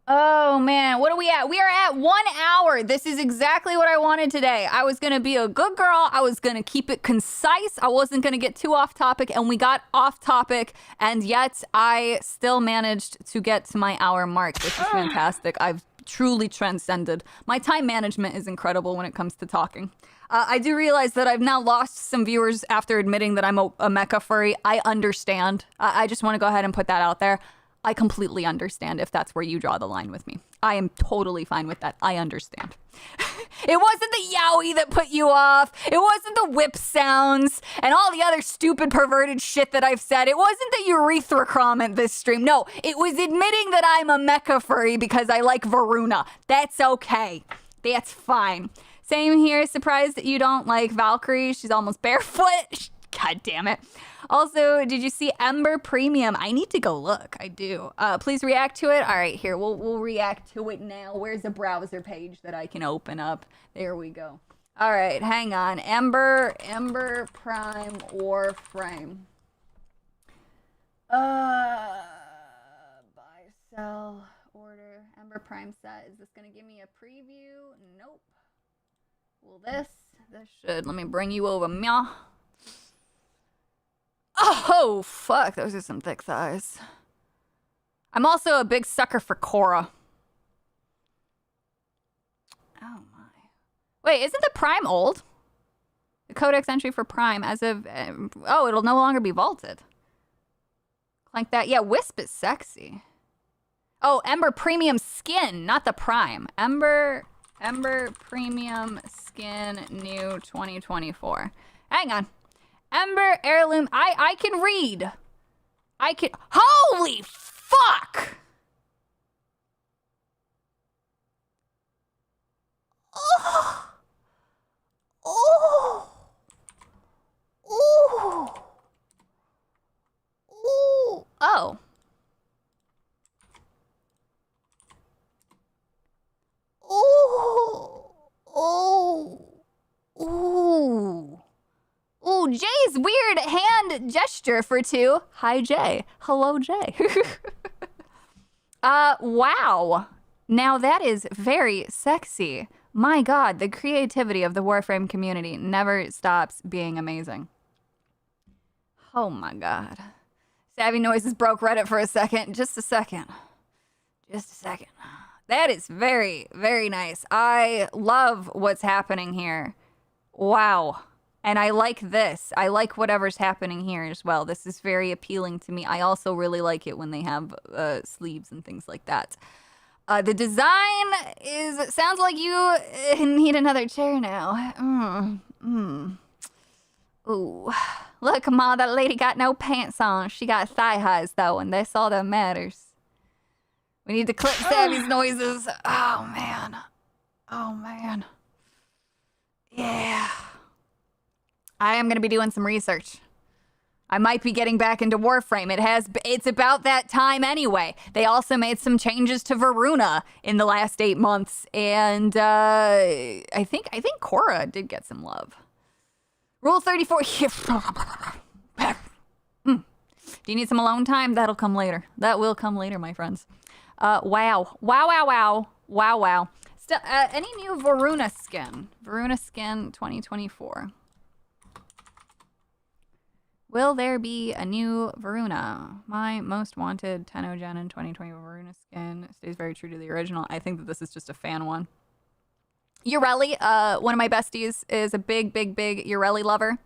Oh, man. What are we at? We are at 1 hour. This is exactly what I wanted today. I was going to be a good girl. I was going to keep it concise. I wasn't going to get too off topic, and we got off topic, and yet I still managed to get to my hour mark. This is fantastic. I've truly transcended. My time management is incredible when it comes to talking. I do realize that I've now lost some viewers after admitting that I'm a mecha furry. I understand. I just want to go ahead and put that out there. I completely understand if that's where you draw the line with me. I am totally fine with that. I understand. It wasn't the yaoi that put you off. It wasn't the whip sounds and all the other stupid perverted shit that I've said. It wasn't the urethra comment this stream. No, it was admitting that I'm a mecha furry because I like Varuna. That's okay. That's fine. Same here. Surprised that you don't like Valkyrie. She's almost barefoot. God damn it. Also, did you see Ember Premium? I need to go look. I do. Please react to it. All right, here. We'll react to it now. Where's a browser page that I can open up? There we go. All right, hang on. Ember Prime Warframe. Buy, sell, order. Ember Prime set. Is this going to give me a preview? Nope. Will this? This should. Let me bring you over. Meow. Oh, fuck. Those are some thick thighs. I'm also a big sucker for Korra. Oh, my. Wait, isn't the Prime old? The codex entry for Prime as of... oh, it'll no longer be vaulted. Like that. Yeah, Wisp is sexy. Oh, Ember Premium Skin, not the Prime. Ember Premium Skin New 2024. Hang on. Ember Heirloom. I can read. I can. Holy fuck! Oh. Oh. Oh. Oh. Oh. Oh. Oh. Ooh. Ooh, Jay's weird hand gesture for 2. Hi, Jay. Hello, Jay. Wow. Now that is very sexy. My God, the creativity of the Warframe community never stops being amazing. Oh my God. Savvy Noises broke Reddit for a second. Just a second. Just a second. That is very, very nice. I love what's happening here. Wow. And I like this. I like whatever's happening here as well. This is very appealing to me. I also really like it when they have sleeves and things like that. The design sounds like you need another chair now. Ooh. Look, Ma, that lady got no pants on. She got thigh highs, though, and that's all that matters. We need to clip Savvy's noises. Oh, man. Oh, man. Yeah. I am going to be doing some research. I might be getting back into Warframe. It's about that time anyway. They also made some changes to Varuna in the last 8 months, and I think Korra did get some love. Rule 34. Do you need some alone time? That'll come later. That will come later, my friends. Wow. Any new Varuna skin? Varuna skin 2024. Will there be a new Varuna? My most wanted Tenno-gen in 2020 Varuna skin stays very true to the original. I think that this is just a fan one. Urelli, one of my besties, is a big Urelli lover.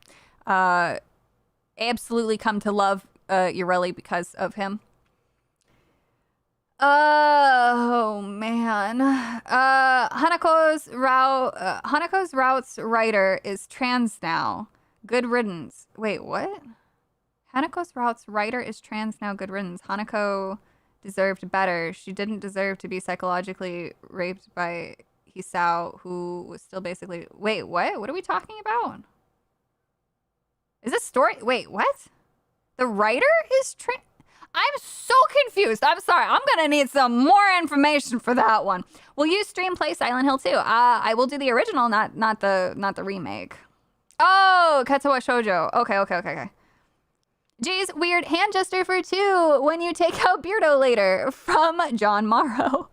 Absolutely come to love Urelli because of him. Oh, man. Hanako's Routes writer is trans now. Good riddance. Wait, what? Hanako's Routes writer is trans now. Good riddance. Hanako deserved better. She didn't deserve to be psychologically raped by Hisao, who was still basically... Wait, what? What are we talking about? Is this story... Wait, what? The writer is trans... I'm so confused. I'm sorry. I'm going to need some more information for that one. Will you stream play Silent Hill 2? I will do the original, not the remake. Oh, Katsuwa Shoujo. Okay. Geez, weird hand gesture for 2 when you take out Beardo later from John Morrow.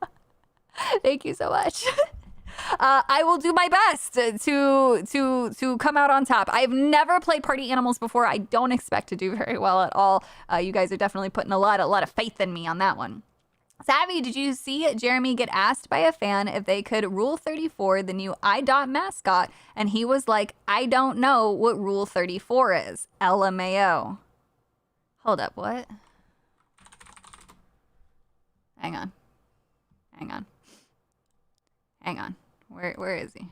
Thank you so much. I will do my best to come out on top. I've never played Party Animals before. I don't expect to do very well at all. You guys are definitely putting a lot of faith in me on that one. Savvy, did you see Jeremy get asked by a fan if they could Rule 34 the new iDot mascot? And he was like, I don't know what Rule 34 is. LMAO. Hold up, what? Hang on. Where is he?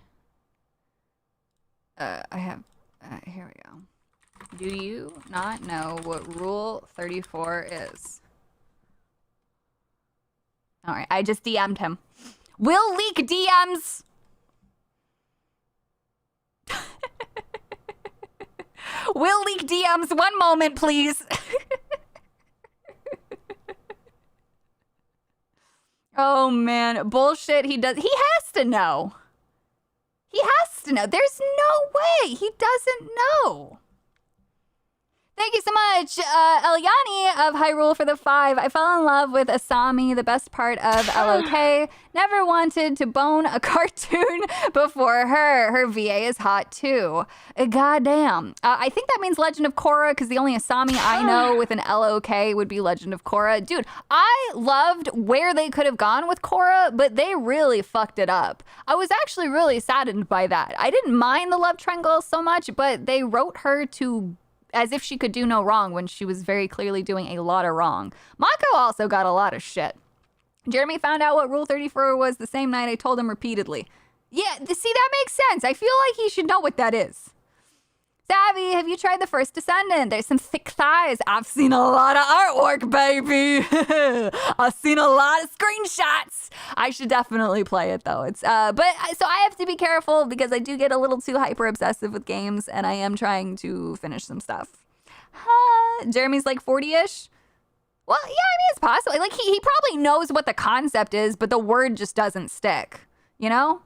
Here we go. Do you not know what Rule 34 is? All right, I just DM'd him. We'll leak DMs. We'll leak DMs. One moment, please. Oh, man. Bullshit. He has to know. There's no way. He doesn't know. Thank you so much, Eliani of Hyrule for the 5. I fell in love with Asami, the best part of LOK. Never wanted to bone a cartoon before her. Her VA is hot too. Goddamn. I think that means Legend of Korra, because the only Asami I know with an LOK would be Legend of Korra. Dude, I loved where they could have gone with Korra, but they really fucked it up. I was actually really saddened by that. I didn't mind the love triangle so much, but they wrote her to as if she could do no wrong when she was very clearly doing a lot of wrong. Mako also got a lot of shit. Jeremy found out what Rule 34 was the same night I told him repeatedly. Yeah, see, that makes sense. I feel like he should know what that is. Savvy, have you tried the first Descendant? There's some thick thighs. I've seen a lot of artwork, baby. I've seen a lot of screenshots. I should definitely play it, though. So I have to be careful because I do get a little too hyper obsessive with games, and I am trying to finish some stuff. Jeremy's like 40-ish. Well, yeah, I mean, it's possible. Like, he probably knows what the concept is, but the word just doesn't stick, you know?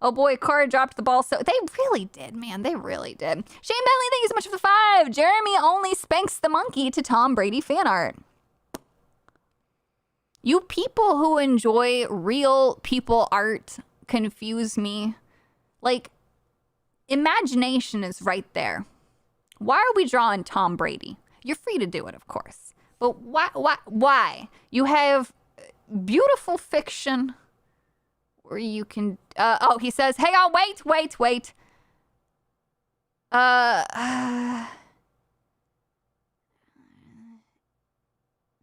Oh boy, Korra dropped the ball. So they really did, man. They really did. Shane Bentley, thank you so much for the 5. Jeremy only spanks the monkey to Tom Brady fan art. You people who enjoy real people art confuse me. Like, imagination is right there. Why are we drawing Tom Brady? You're free to do it, of course. But why? You have beautiful fiction where you can... oh, he says, hang on, wait.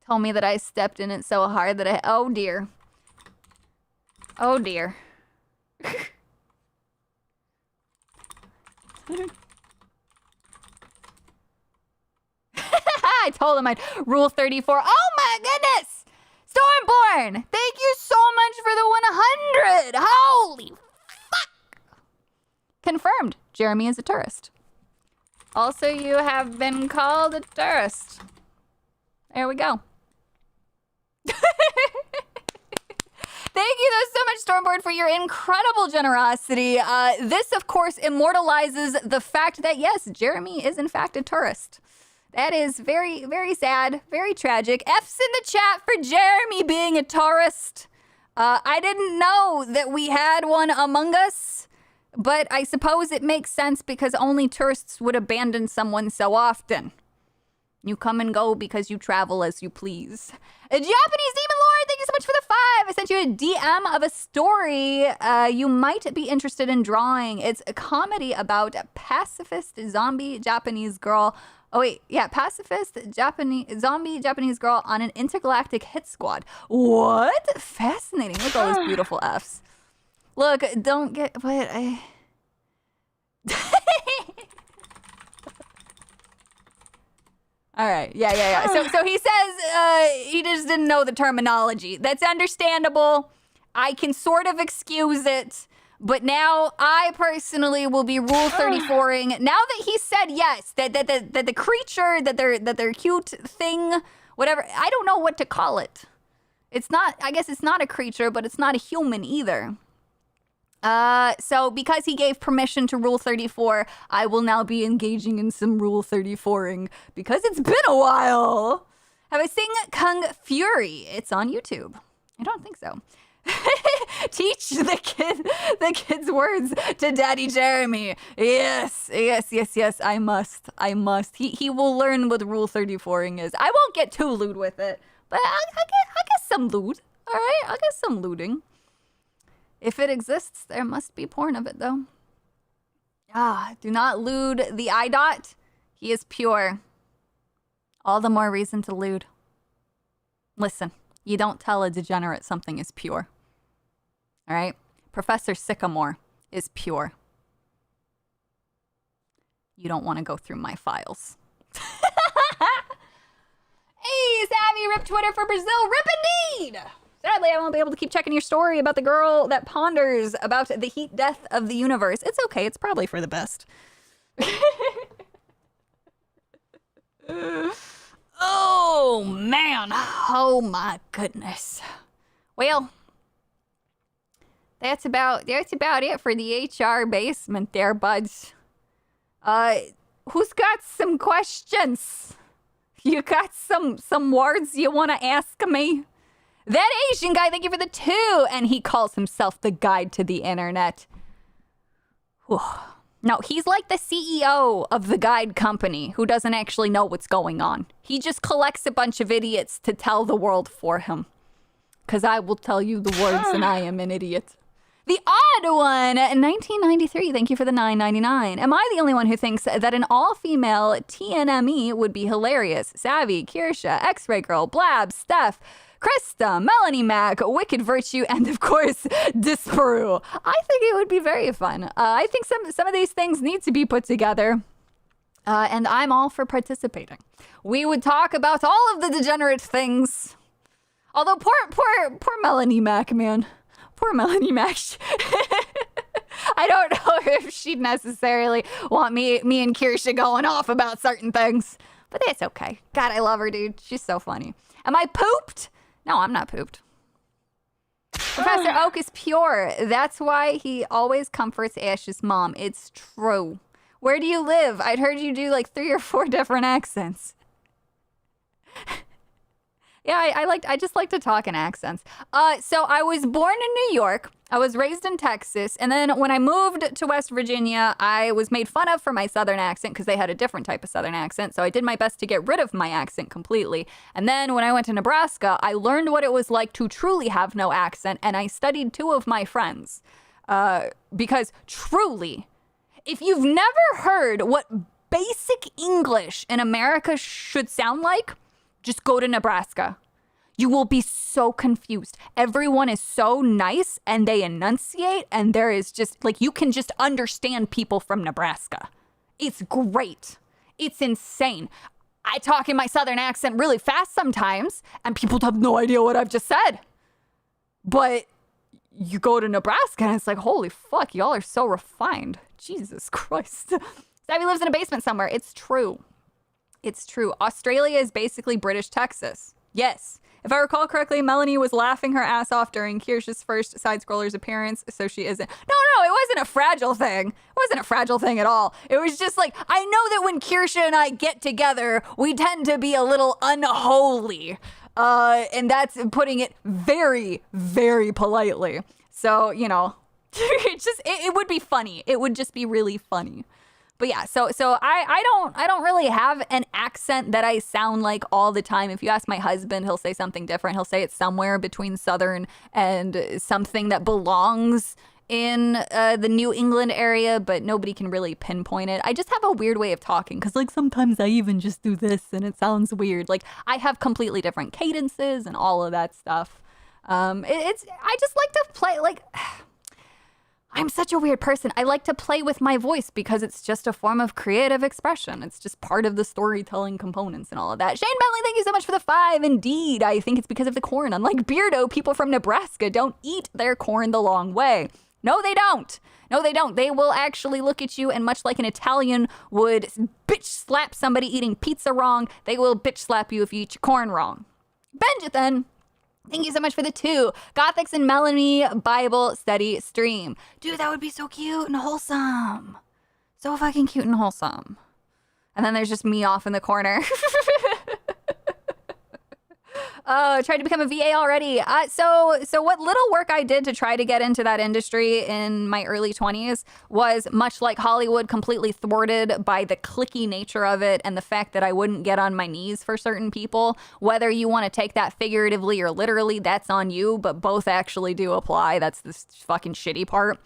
Told me that I stepped in it so hard that I... Oh, dear. Oh, dear. I told him I'd rule 34. Oh, my goodness! Stormborn! Thank you so much for the 100! Holy fuck! Confirmed. Jeremy is a tourist. Also, you have been called a tourist. There we go. Thank you so much, Stormboard, for your incredible generosity. This, of course, immortalizes the fact that, yes, Jeremy is in fact a tourist. That is very, very sad, very tragic. F's in the chat for Jeremy being a tourist. I didn't know that we had one among us, but I suppose it makes sense because only tourists would abandon someone so often. You come and go because you travel as you please. A Japanese Demon Lord, thank you so much for the 5. I sent you a DM of a story you might be interested in drawing. It's a comedy about a pacifist zombie Japanese girl. Oh, wait. Yeah, pacifist zombie Japanese girl on an intergalactic hit squad. What? Fascinating. Look at all those beautiful Fs. Look, don't get... What? All right. Yeah. So he says he just didn't know the terminology. That's understandable. I can sort of excuse it. But now I personally will be rule 34ing. Now that he said yes, that the creature, that they're cute thing, whatever. I don't know what to call it. It's not, I guess it's not a creature, but it's not a human either. So because he gave permission to rule 34, I will now be engaging in some rule 34ing because it's been a while. Have I seen Kung Fury? It's on YouTube. I don't think so. Teach the kids words to Daddy Jeremy. Yes. I must. He will learn what rule 34ing is. I won't get too lewd with it, but I guess some lewd. All right, I guess some lewding. If it exists, there must be porn of it, though. Do not lewd the I dot. He is pure. All the more reason to lewd. Listen, you don't tell a degenerate something is pure. All right? Professor Sycamore is pure. You don't want to go through my files. Hey, Savvy, rip Twitter for Brazil. Rip indeed! Sadly, I won't be able to keep checking your story about the girl that ponders about the heat death of the universe. It's okay. It's probably for the best. Oh, man. Oh, my goodness. Well, that's about it for the HR basement there, buds. Who's got some questions? You got some words you want to ask me? That Asian guy, thank you for the 2. And he calls himself the guide to the internet. Whew. No, he's like the CEO of the guide company who doesn't actually know what's going on. He just collects a bunch of idiots to tell the world for him. Because I will tell you the words and I am an idiot. The odd one, 1993, thank you for the $9.99. Am I the only one who thinks that an all-female TNME would be hilarious? Savvy, Kirsha, X-Ray Girl, Blab, Steph, Krista, Melanie Mac, Wicked Virtue, and of course, Disparu. I think it would be very fun. I think some of these things need to be put together. And I'm all for participating. We would talk about all of the degenerate things. Although poor Melanie Mac, man. Poor Melanie Mac. I don't know if she'd necessarily want me and Kirsha going off about certain things. But that's okay. God, I love her, dude. She's so funny. Am I pooped? No, I'm not pooped. Professor Oak is pure. That's why he always comforts Ash's mom. It's true. Where do you live? I'd heard you do like 3 or 4 different accents. Yeah, I just like to talk in accents. So I was born in New York. I was raised in Texas. And then when I moved to West Virginia, I was made fun of for my Southern accent because they had a different type of Southern accent. So I did my best to get rid of my accent completely. And then when I went to Nebraska, I learned what it was like to truly have no accent. And I studied two of my friends. Because truly, if you've never heard what basic English in America should sound like, just go to Nebraska. You will be so confused. Everyone is so nice and they enunciate, and there is just like you can just understand people from Nebraska. It's great. It's insane. I talk in my Southern accent really fast sometimes, and people have no idea what I've just said. But you go to Nebraska and it's like, holy fuck, y'all are so refined. Jesus Christ. Savvy lives in a basement somewhere. It's true. It's true. Australia is basically British Texas. Yes. If I recall correctly, Melanie was laughing her ass off during Kirsch's first side-scroller's appearance, so she isn't. No, it wasn't a fragile thing. It wasn't a fragile thing at all. It was just like, I know that when Kirsche and I get together, we tend to be a little unholy. And that's putting it very, very politely. So, you know, it would be funny. It would just be really funny. But yeah, so I don't really have an accent that I sound like all the time. If you ask my husband, he'll say something different. He'll say it's somewhere between Southern and something that belongs in the New England area, but nobody can really pinpoint it. I just have a weird way of talking because like sometimes I even just do this and it sounds weird. Like I have completely different cadences and all of that stuff. I just like to play like... I'm such a weird person. I like to play with my voice because it's just a form of creative expression. It's just part of the storytelling components and all of that. Shane Bentley, thank you so much for the 5. Indeed, I think it's because of the corn. Unlike Beardo, people from Nebraska don't eat their corn the long way. No, they don't. No, they don't. They will actually look at you and much like an Italian would bitch slap somebody eating pizza wrong, they will bitch slap you if you eat your corn wrong. Benjathan, thank you so much for the 2. Gothics and Melanie Bible study stream. Dude, that would be so cute and wholesome. So fucking cute and wholesome. And then there's just me off in the corner. Oh, tried to become a VA already. So what little work I did to try to get into that industry in my early 20s was much like Hollywood, completely thwarted by the cliquey nature of it and the fact that I wouldn't get on my knees for certain people. Whether you want to take that figuratively or literally, that's on you, but both actually do apply. That's the fucking shitty part.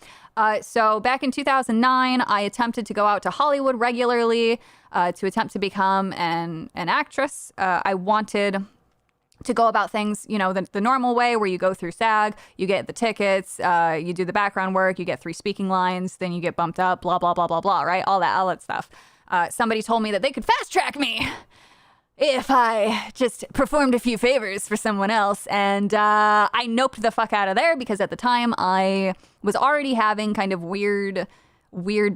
So back in 2009, I attempted to go out to Hollywood regularly to attempt to become an actress. I wanted to go about things, you know, the normal way where you go through SAG, you get the tickets, you do the background work, you get 3 speaking lines, then you get bumped up, blah, blah, blah, blah, blah, right? All that stuff. Somebody told me that they could fast track me if I just performed a few favors for someone else. And I noped the fuck out of there because at the time I was already having kind of weird,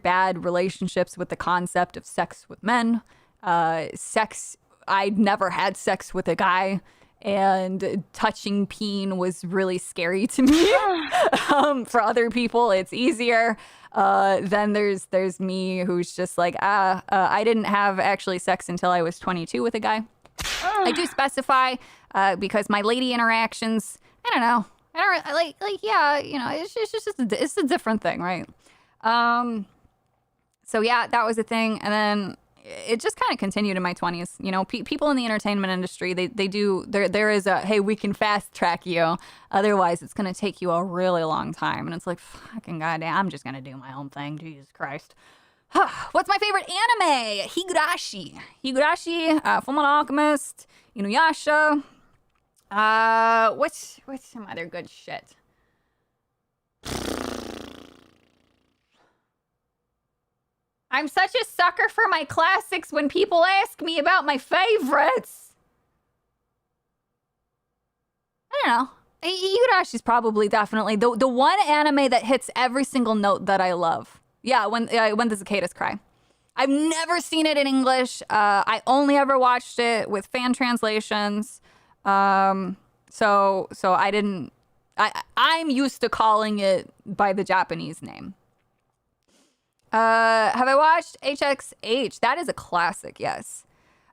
bad relationships with the concept of sex with men. I'd never had sex with a guy. And touching peen was really scary to me. For other people, it's easier. Then there's me who's just like, I didn't have actually sex until I was 22 with a guy. I do specify because my lady interactions, I don't know. I don't like yeah, you know, it's a different thing, right? So yeah, that was a thing, and then it just kind of continued in my 20s. You know, people in the entertainment industry, there is a, hey, we can fast track you. Otherwise, it's going to take you a really long time. And it's like, fucking goddamn, I'm just going to do my own thing. Jesus Christ. What's my favorite anime? Higurashi, Fullmetal Alchemist, Inuyasha. What's some other good shit? I'm such a sucker for my classics when people ask me about my favorites. I don't know. Higurashi's probably definitely the one anime that hits every single note that I love. Yeah, when the cicadas cry. I've never seen it in English. I only ever watched it with fan translations. So I didn't. I'm used to calling it by the Japanese name. Have I watched HXH? That is a classic, yes.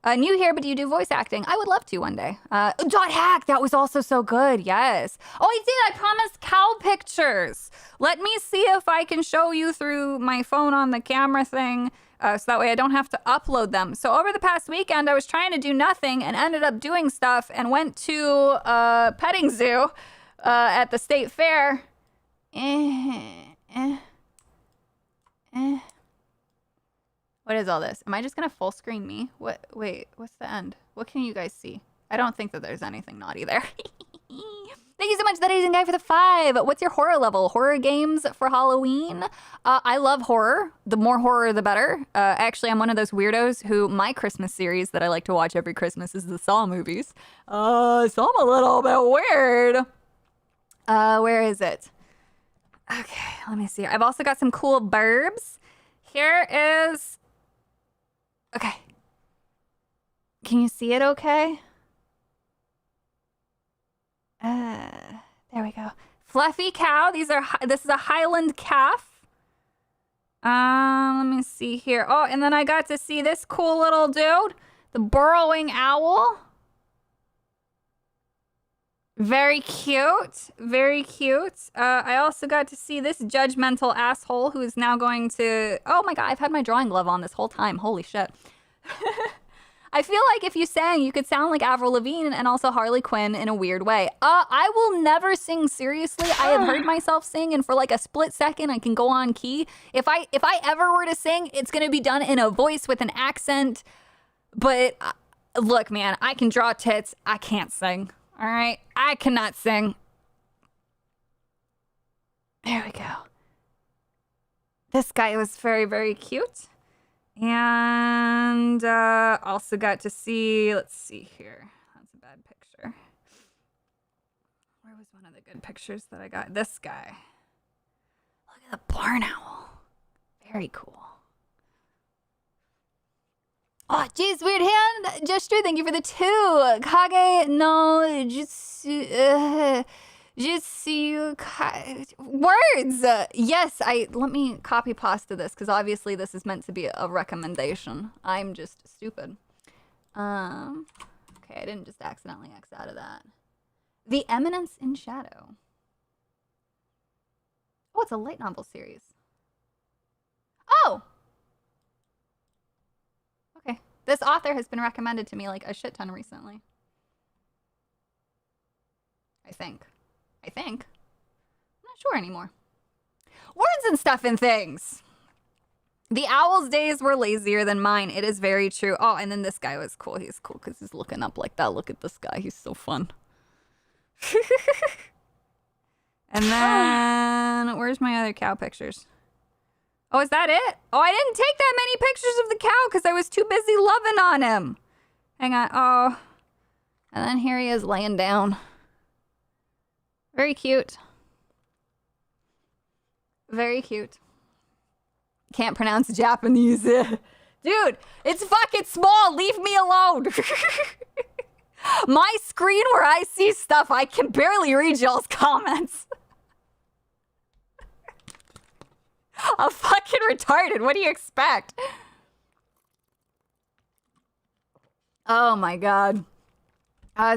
New here, but do you do voice acting? I would love to one day. Dot Hack, that was also so good. Yes. Oh, I did. I promised cow pictures. Let me see if I can show you through my phone on the camera thing. So that way I don't have to upload them. So over the past weekend, I was trying to do nothing and ended up doing stuff and went to a petting zoo at the state fair. What is all this? Am I just gonna full screen me? What? Wait, what's the end? What can you guys see? I don't think that there's anything naughty there. Thank you so much, that Asian guy, for the 5. What's your horror level? Horror games for Halloween? I love horror. The more horror, the better. Actually, I'm one of those weirdos who my Christmas series that I like to watch every Christmas is the Saw movies. So I'm a little bit weird. Where is it? Okay, let me see. I've also got some cool burbs. Here is... Okay. Can you see it okay? There we go. Fluffy cow. This is a Highland calf. Let me see here. Oh, and then I got to see this cool little dude. The burrowing owl. Very cute. Very cute. I also got to see this judgmental asshole who is now going to... Oh my god, I've had my drawing glove on this whole time. Holy shit. I feel like if you sang, you could sound like Avril Lavigne and also Harley Quinn in a weird way. I will never sing seriously. I have heard myself sing, and for like a split second, I can go on key. If I ever were to sing, it's gonna be done in a voice with an accent. But look, man, I can draw tits. I can't sing. All right, I cannot sing. There we go. This guy was very, very cute. And also got to see, let's see here. That's a bad picture. Where was one of the good pictures that I got? This guy. Look at the barn owl. Very cool. Oh, jeez, weird hand gesture. Thank you for the 2. Kage no jutsu. Jutsu words. Yes, let me copy pasta this because obviously this is meant to be a recommendation. I'm just stupid. Okay, I didn't just accidentally X out of that. The Eminence in Shadow. Oh, it's a light novel series. Oh! Okay. This author has been recommended to me like a shit ton recently. I think. I'm not sure anymore. Words and stuff and things. The owl's days were lazier than mine. It is very true. Oh, and then this guy was cool. He's cool because he's looking up like that. Look at this guy. He's so fun. And then, where's my other cow pictures? Oh, is that it? Oh, I didn't take that many pictures of the cow because I was too busy loving on him. Hang on. Oh. And then here he is laying down. Very cute. Very cute. Can't pronounce Japanese. Dude, it's fucking small. Leave me alone. My screen where I see stuff, I can barely read y'all's comments. I'm fucking retarded. What do you expect? Oh my god.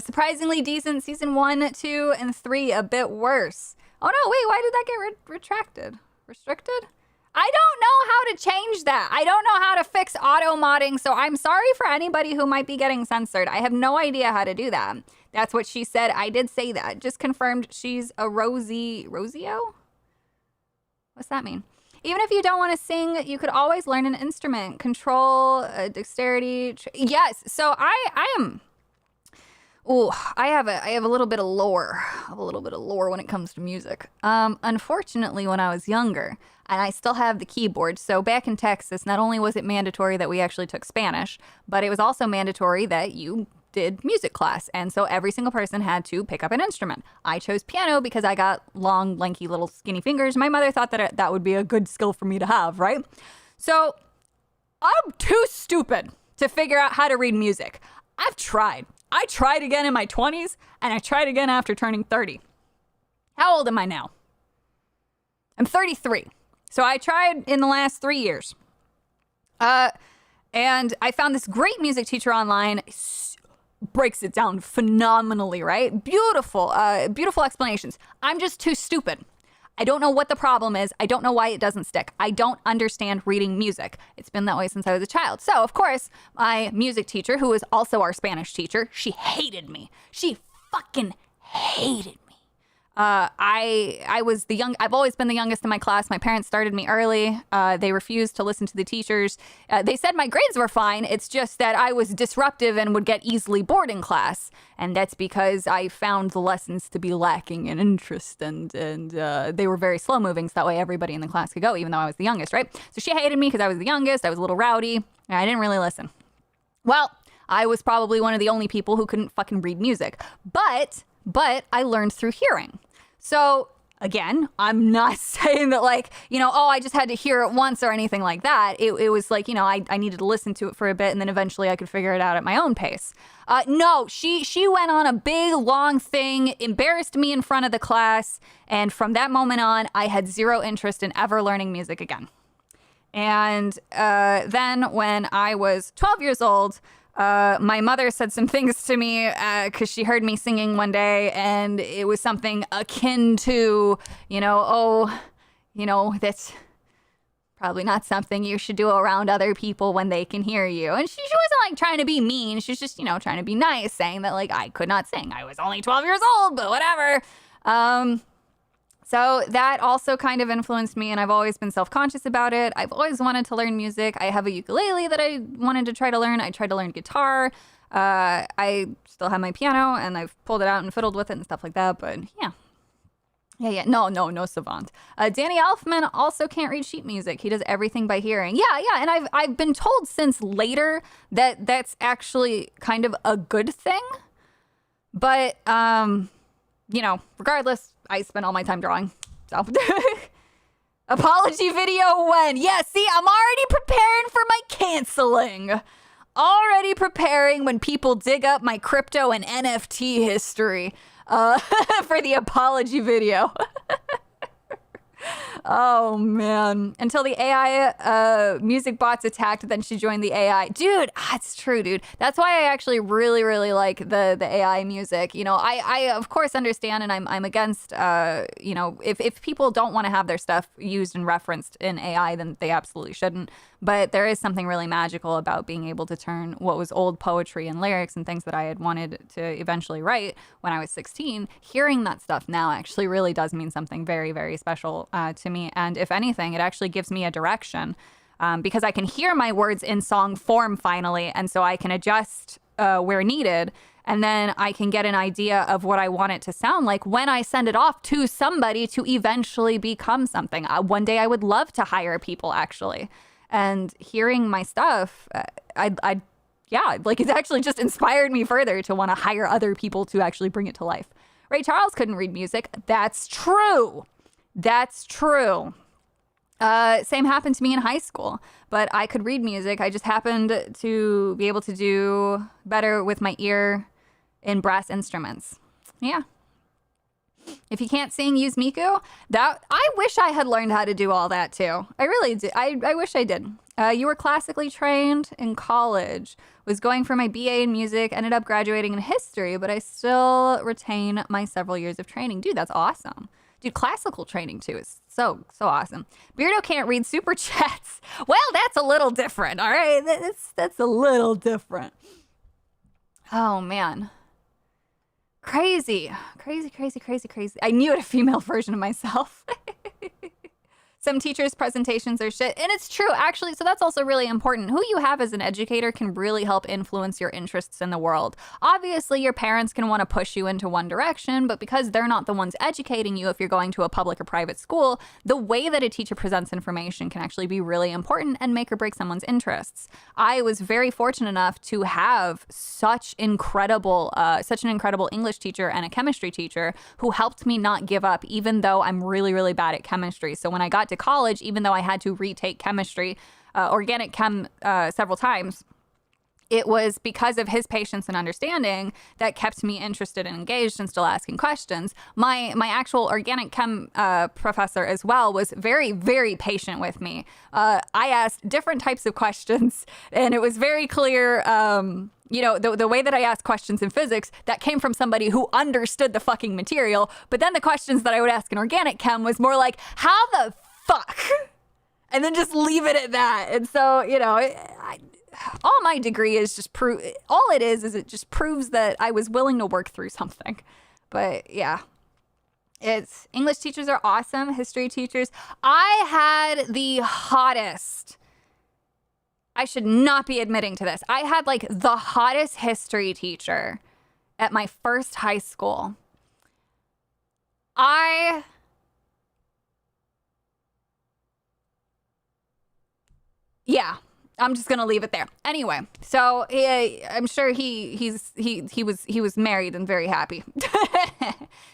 Surprisingly decent. Season 1, 2, and 3 a bit worse. Oh no, wait, why did that get retracted? Restricted? I don't know how to change that. I don't know how to fix auto modding, so I'm sorry for anybody who might be getting censored. I have no idea how to do that. That's what she said. I did say that. Just confirmed she's a Rosio? What's that mean? Even if you don't want to sing, you could always learn an instrument. Control, dexterity. Yes, so I am... Ooh, I have a little bit of lore. I have a little bit of lore when it comes to music. Unfortunately, when I was younger, and I still have the keyboard, so back in Texas, not only was it mandatory that we actually took Spanish, but it was also mandatory that you did music class. And so every single person had to pick up an instrument. I chose piano because I got long, lanky, little skinny fingers. My mother thought that that would be a good skill for me to have, right? So I'm too stupid to figure out how to read music. I've tried. I tried again in my 20s, and I tried again after turning 30. How old am I now? I'm 33. So I tried in the last 3 years. And I found this great music teacher online, breaks it down phenomenally, right? Beautiful, beautiful explanations. I'm just too stupid. I don't know what the problem is. I don't know why it doesn't stick. I don't understand reading music. It's been that way since I was a child. So, of course, my music teacher, who was also our Spanish teacher, she hated me. She fucking hated me. I was I've always been the youngest in my class. My parents started me early. They refused to listen to the teachers. They said my grades were fine. It's just that I was disruptive and would get easily bored in class. And that's because I found the lessons to be lacking in interest and they were very slow moving. So that way everybody in the class could go, even though I was the youngest, right? So she hated me because I was the youngest. I was a little rowdy and I didn't really listen. Well, I was probably one of the only people who couldn't fucking read music, but I learned through hearing. So again, I'm not saying that like, I just had to hear it once or anything like that. It was like, I needed to listen to it for a bit and then eventually I could figure it out at my own pace. No, she went on a big, long thing, embarrassed me in front of the class. And from that moment on, I had zero interest in ever learning music again. And then when I was 12 years old, my mother said some things to me because she heard me singing one day and it was something akin to, that's probably not something you should do around other people when they can hear you. And she wasn't like trying to be mean. She was just, trying to be nice, saying that like I could not sing. I was only 12 years old, but whatever. So that also kind of influenced me, and I've always been self-conscious about it. I've always wanted to learn music. I have a ukulele that I wanted to try to learn. I tried to learn guitar. I still have my piano, and I've pulled it out and fiddled with it and stuff like that. But yeah. No savant. Danny Elfman also can't read sheet music. He does everything by hearing. Yeah, and I've been told since later that that's actually kind of a good thing. But regardless, I spent all my time drawing. So apology video when? Yeah, see, I'm already preparing for my canceling. Already preparing when people dig up my crypto and NFT history for the apology video. Oh, man. Until the AI music bots attacked, then she joined the AI. Dude, it's true, dude. That's why I actually really, really like the AI music. I of course understand and I'm against, if people don't want to have their stuff used and referenced in AI, then they absolutely shouldn't. But there is something really magical about being able to turn what was old poetry and lyrics and things that I had wanted to eventually write when I was 16. Hearing that stuff now actually really does mean something very, very special to me. And if anything, it actually gives me a direction because I can hear my words in song form finally. And so I can adjust where needed. And then I can get an idea of what I want it to sound like when I send it off to somebody to eventually become something. One day I would love to hire people, actually. And hearing my stuff, it actually just inspired me further to want to hire other people to actually bring it to life. Ray Charles couldn't read music. That's true. Same happened to me in high school, but I could read music. I just happened to be able to do better with my ear in brass instruments. Yeah. If you can't sing, use Miku. I wish I had learned how to do all that too. I really do. I wish I did. You were classically trained in college. Was going for my BA in music. Ended up graduating in history, but I still retain my several years of training. Dude, that's awesome. Dude, classical training too is so awesome. Beardo can't read super chats. Well, that's a little different. All right, that's a little different. Oh man. Crazy. I knew it, a female version of myself. Some teachers' presentations are shit. And it's true, actually. So that's also really important. Who you have as an educator can really help influence your interests in the world. Obviously, your parents can want to push you into one direction, but because they're not the ones educating you, if you're going to a public or private school, the way that a teacher presents information can actually be really important and make or break someone's interests. I was very fortunate enough to have such an incredible English teacher and a chemistry teacher who helped me not give up, even though I'm really, really bad at chemistry. So when I got to college, even though I had to retake chemistry, organic chem several times, it was because of his patience and understanding that kept me interested and engaged and still asking questions. My actual organic chem professor as well was very, very patient with me. I asked different types of questions, and it was very clear, you know, the way that I asked questions in physics, that came from somebody who understood the fucking material. But then the questions that I would ask in organic chem was more like, how the fuck? And then just leave it at that. And so, you know, all my degree is just all it is it just proves that I was willing to work through something. But yeah, it's English teachers are awesome. History teachers. I had the hottest. I should not be admitting to this. I had like the hottest history teacher at my first high school. Yeah, I'm just gonna leave it there. Anyway, so I'm sure he was married and very happy.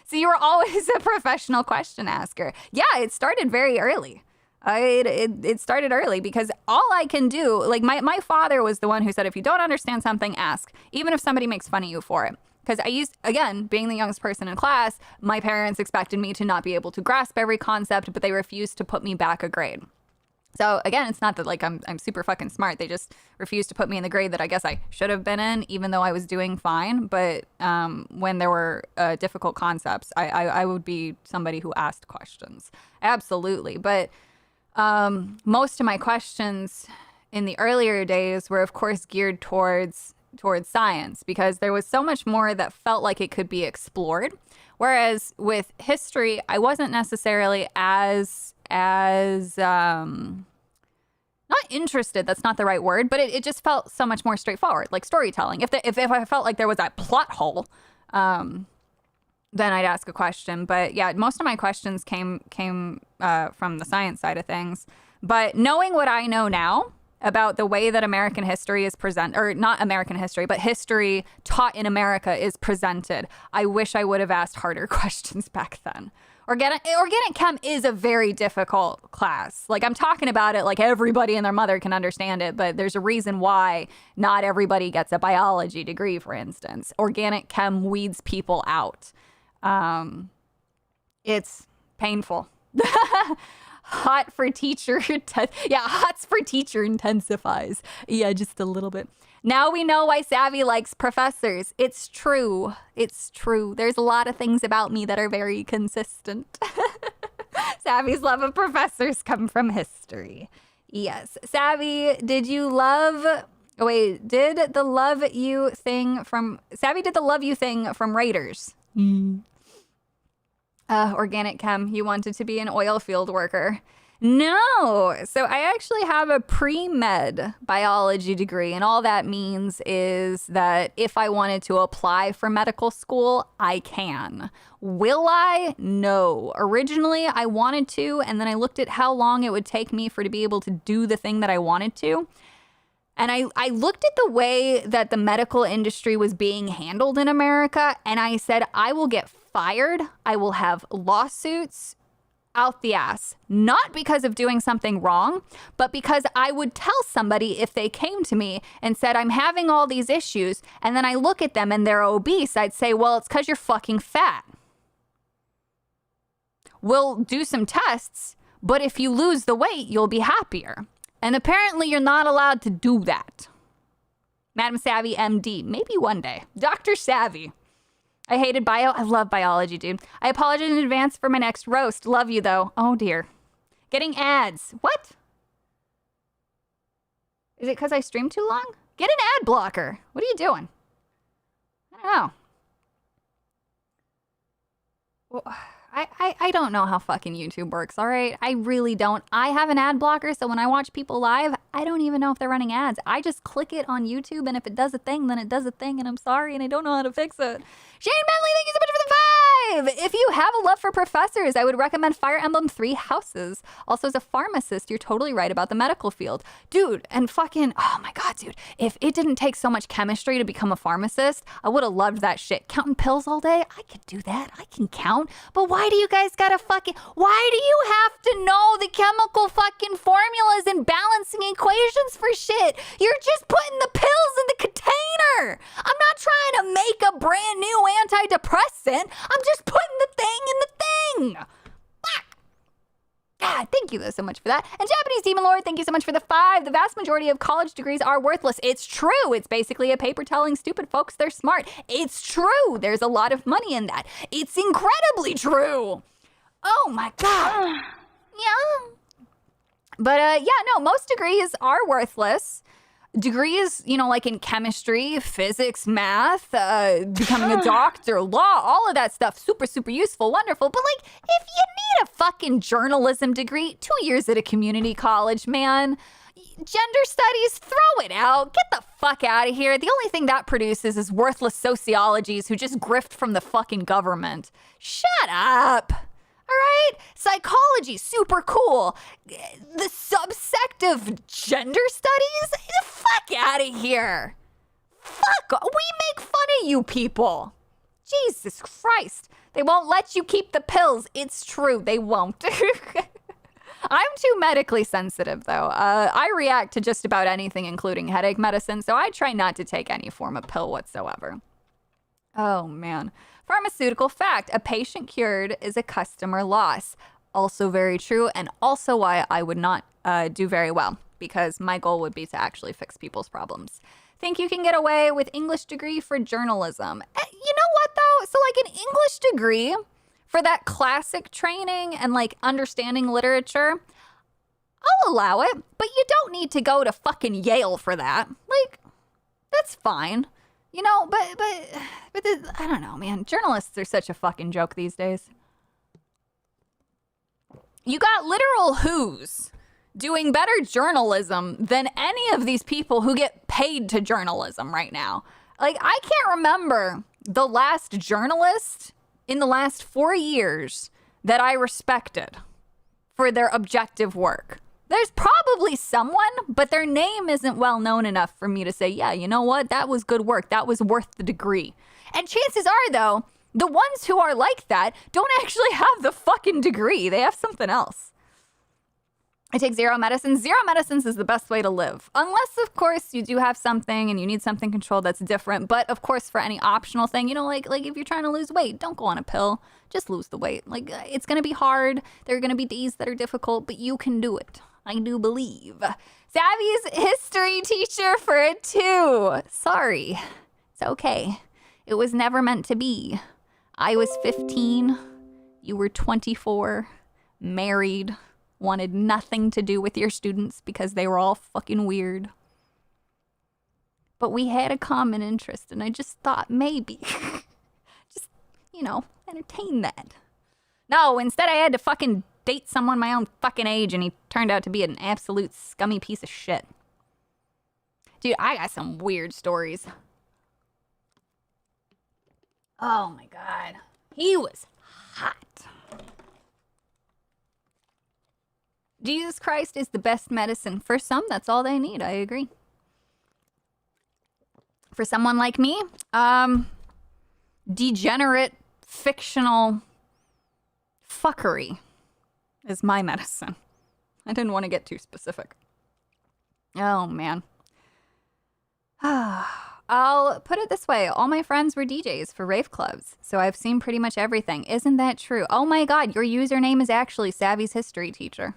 So you were always a professional question asker. Yeah, it started very early. It started early because all I can do, like my father was the one who said, if you don't understand something, ask, even if somebody makes fun of you for it. Because again, being the youngest person in class, my parents expected me to not be able to grasp every concept, but they refused to put me back a grade. So again, it's not that like I'm super fucking smart. They just refused to put me in the grade that I guess I should have been in, even though I was doing fine. But when there were difficult concepts, I would be somebody who asked questions. Absolutely. But most of my questions in the earlier days were, of course, geared towards science, because there was so much more that felt like it could be explored. Whereas with history, I wasn't necessarily as not interested, that's not the right word, but it just felt so much more straightforward, like storytelling. If I felt like there was that plot hole, then I'd ask a question. But yeah, most of my questions came from the science side of things. But knowing what I know now about the way that American history is presented, or not American history, but history taught in America is presented, I wish I would have asked harder questions back then. Organic chem is a very difficult class. Like, I'm talking about it like everybody and their mother can understand it, but there's a reason why not everybody gets a biology degree, for instance. Organic chem weeds people out. It's painful. Hots for teacher intensifies. Yeah, just a little bit. Now we know why Savvy likes professors. It's true. It's true. There's a lot of things about me that are very consistent. Savvy's love of professors come from history. Yes. Savvy, did the love you thing from Raiders? Organic chem, you wanted to be an oil field worker. No. So I actually have a pre-med biology degree, and all that means is that if I wanted to apply for medical school, I can. Will I? No. Originally, I wanted to, and then I looked at how long it would take me to be able to do the thing that I wanted to. And I looked at the way that the medical industry was being handled in America, and I said, I will get fired. I will have lawsuits out the ass, not because of doing something wrong, but because I would tell somebody if they came to me and said, I'm having all these issues, and then I look at them and they're obese, I'd say, well, it's because you're fucking fat. We'll do some tests, but if you lose the weight, you'll be happier. And apparently you're not allowed to do that. Madam Savvy, MD, maybe one day. Dr. Savvy. I hated bio. I love biology, dude. I apologize in advance for my next roast. Love you, though. Oh, dear. Getting ads. What? Is it because I stream too long? Get an ad blocker. What are you doing? I don't know. Well, I don't know how fucking YouTube works, all right? I really don't. I have an ad blocker, so when I watch people live, I don't even know if they're running ads. I just click it on YouTube, and if it does a thing, then it does a thing, and I'm sorry, and I don't know how to fix it. Shane Bentley, thank you so much for the If you have a love for professors, I would recommend Fire Emblem Three Houses. Also, as a pharmacist, you're totally right about the medical field. Dude, and fucking, oh my god, dude. If it didn't take so much chemistry to become a pharmacist, I would have loved that shit. Counting pills all day? I could do that. I can count. But why do you guys gotta why do you have to know the chemical fucking formulas and balancing equations for shit? You're just putting the pills in the container. I'm not trying to make a brand new antidepressant. I'm just putting the thing in the thing. Fuck. God, thank you so much for that. And Japanese Demon Lord, thank you so much for the 5. The vast majority of college degrees are worthless. It's true. It's basically a paper telling stupid folks they're smart. It's true. There's a lot of money in that. It's incredibly true. Oh my god. Yeah. But yeah, no, most degrees are worthless. Degrees, you know, like in chemistry, physics, math, becoming a doctor, law, all of that stuff, super, super useful, wonderful. But like, if you need a fucking journalism degree, 2 years at a community college, man, gender studies, throw it out. Get the fuck out of here. The only thing that produces is worthless sociologies who just grift from the fucking government. Shut up. All right? Psychology, super cool. The subsect of gender studies? Get the fuck out of here. Fuck. We make fun of you people. Jesus Christ. They won't let you keep the pills. It's true. They won't. I'm too medically sensitive, though. I react to just about anything, including headache medicine, so I try not to take any form of pill whatsoever. Oh, man. Pharmaceutical fact, a patient cured is a customer loss. Also very true, and also why I would not do very well, because my goal would be to actually fix people's problems. Think you can get away with English degree for journalism? You know what, though? So, like, an English degree for that classic training and, like, understanding literature, I'll allow it, but you don't need to go to fucking Yale for that. Like, that's fine. You know, but I don't know, man. Journalists are such a fucking joke these days. You got literal who's doing better journalism than any of these people who get paid to journalism right now. Like, I can't remember the last journalist in the last 4 years that I respected for their objective work. There's probably someone, but their name isn't well known enough for me to say, yeah, you know what? That was good work. That was worth the degree. And chances are, though, the ones who are like that don't actually have the fucking degree. They have something else. I take zero medicines. Zero medicines is the best way to live. Unless, of course, you do have something and you need something controlled that's different. But, of course, for any optional thing, you know, like if you're trying to lose weight, don't go on a pill. Just lose the weight. Like, it's going to be hard. There are going to be days that are difficult, but you can do it. I do believe. Savvy's history teacher for a 2. Sorry. It's okay. It was never meant to be. I was 15. You were 24. Married. Wanted nothing to do with your students because they were all fucking weird. But we had a common interest, and I just thought maybe. Just, you know, entertain that. No, instead I had to fucking date someone my own fucking age, and he turned out to be an absolute scummy piece of shit. Dude, I got some weird stories. Oh my god. He was hot. Jesus Christ is the best medicine. For some, that's all they need. I agree. For someone like me, degenerate, fictional fuckery is my medicine. I didn't want to get too specific. Oh, man. I'll put it this way. All my friends were DJs for rave clubs, so I've seen pretty much everything. Isn't that true? Oh my god, your username is actually Savvy's history teacher.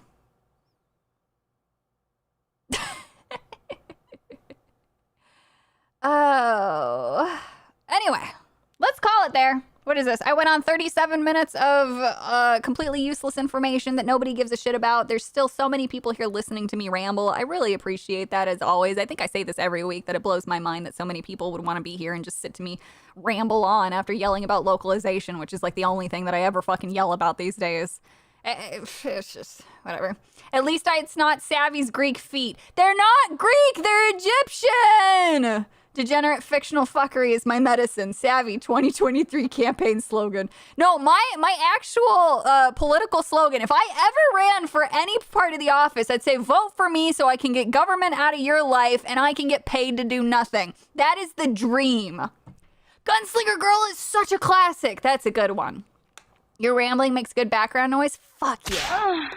Oh. Anyway, let's call it there. What is this? I went on 37 minutes of completely useless information that nobody gives a shit about. There's still so many people here listening to me ramble. I really appreciate that, as always. I think I say this every week, that it blows my mind that so many people would want to be here and just sit to me ramble on after yelling about localization, which is like the only thing that I ever fucking yell about these days. It's just, whatever. At least it's not Savvy's Greek feet. They're not Greek, they're Egyptian! Degenerate fictional fuckery is my medicine. Savvy 2023 campaign slogan. No, my actual political slogan, if I ever ran for any part of the office, I'd say vote for me so I can get government out of your life and I can get paid to do nothing. That is the dream. Gunslinger Girl is such a classic. That's a good one. Your rambling makes good background noise? Fuck yeah.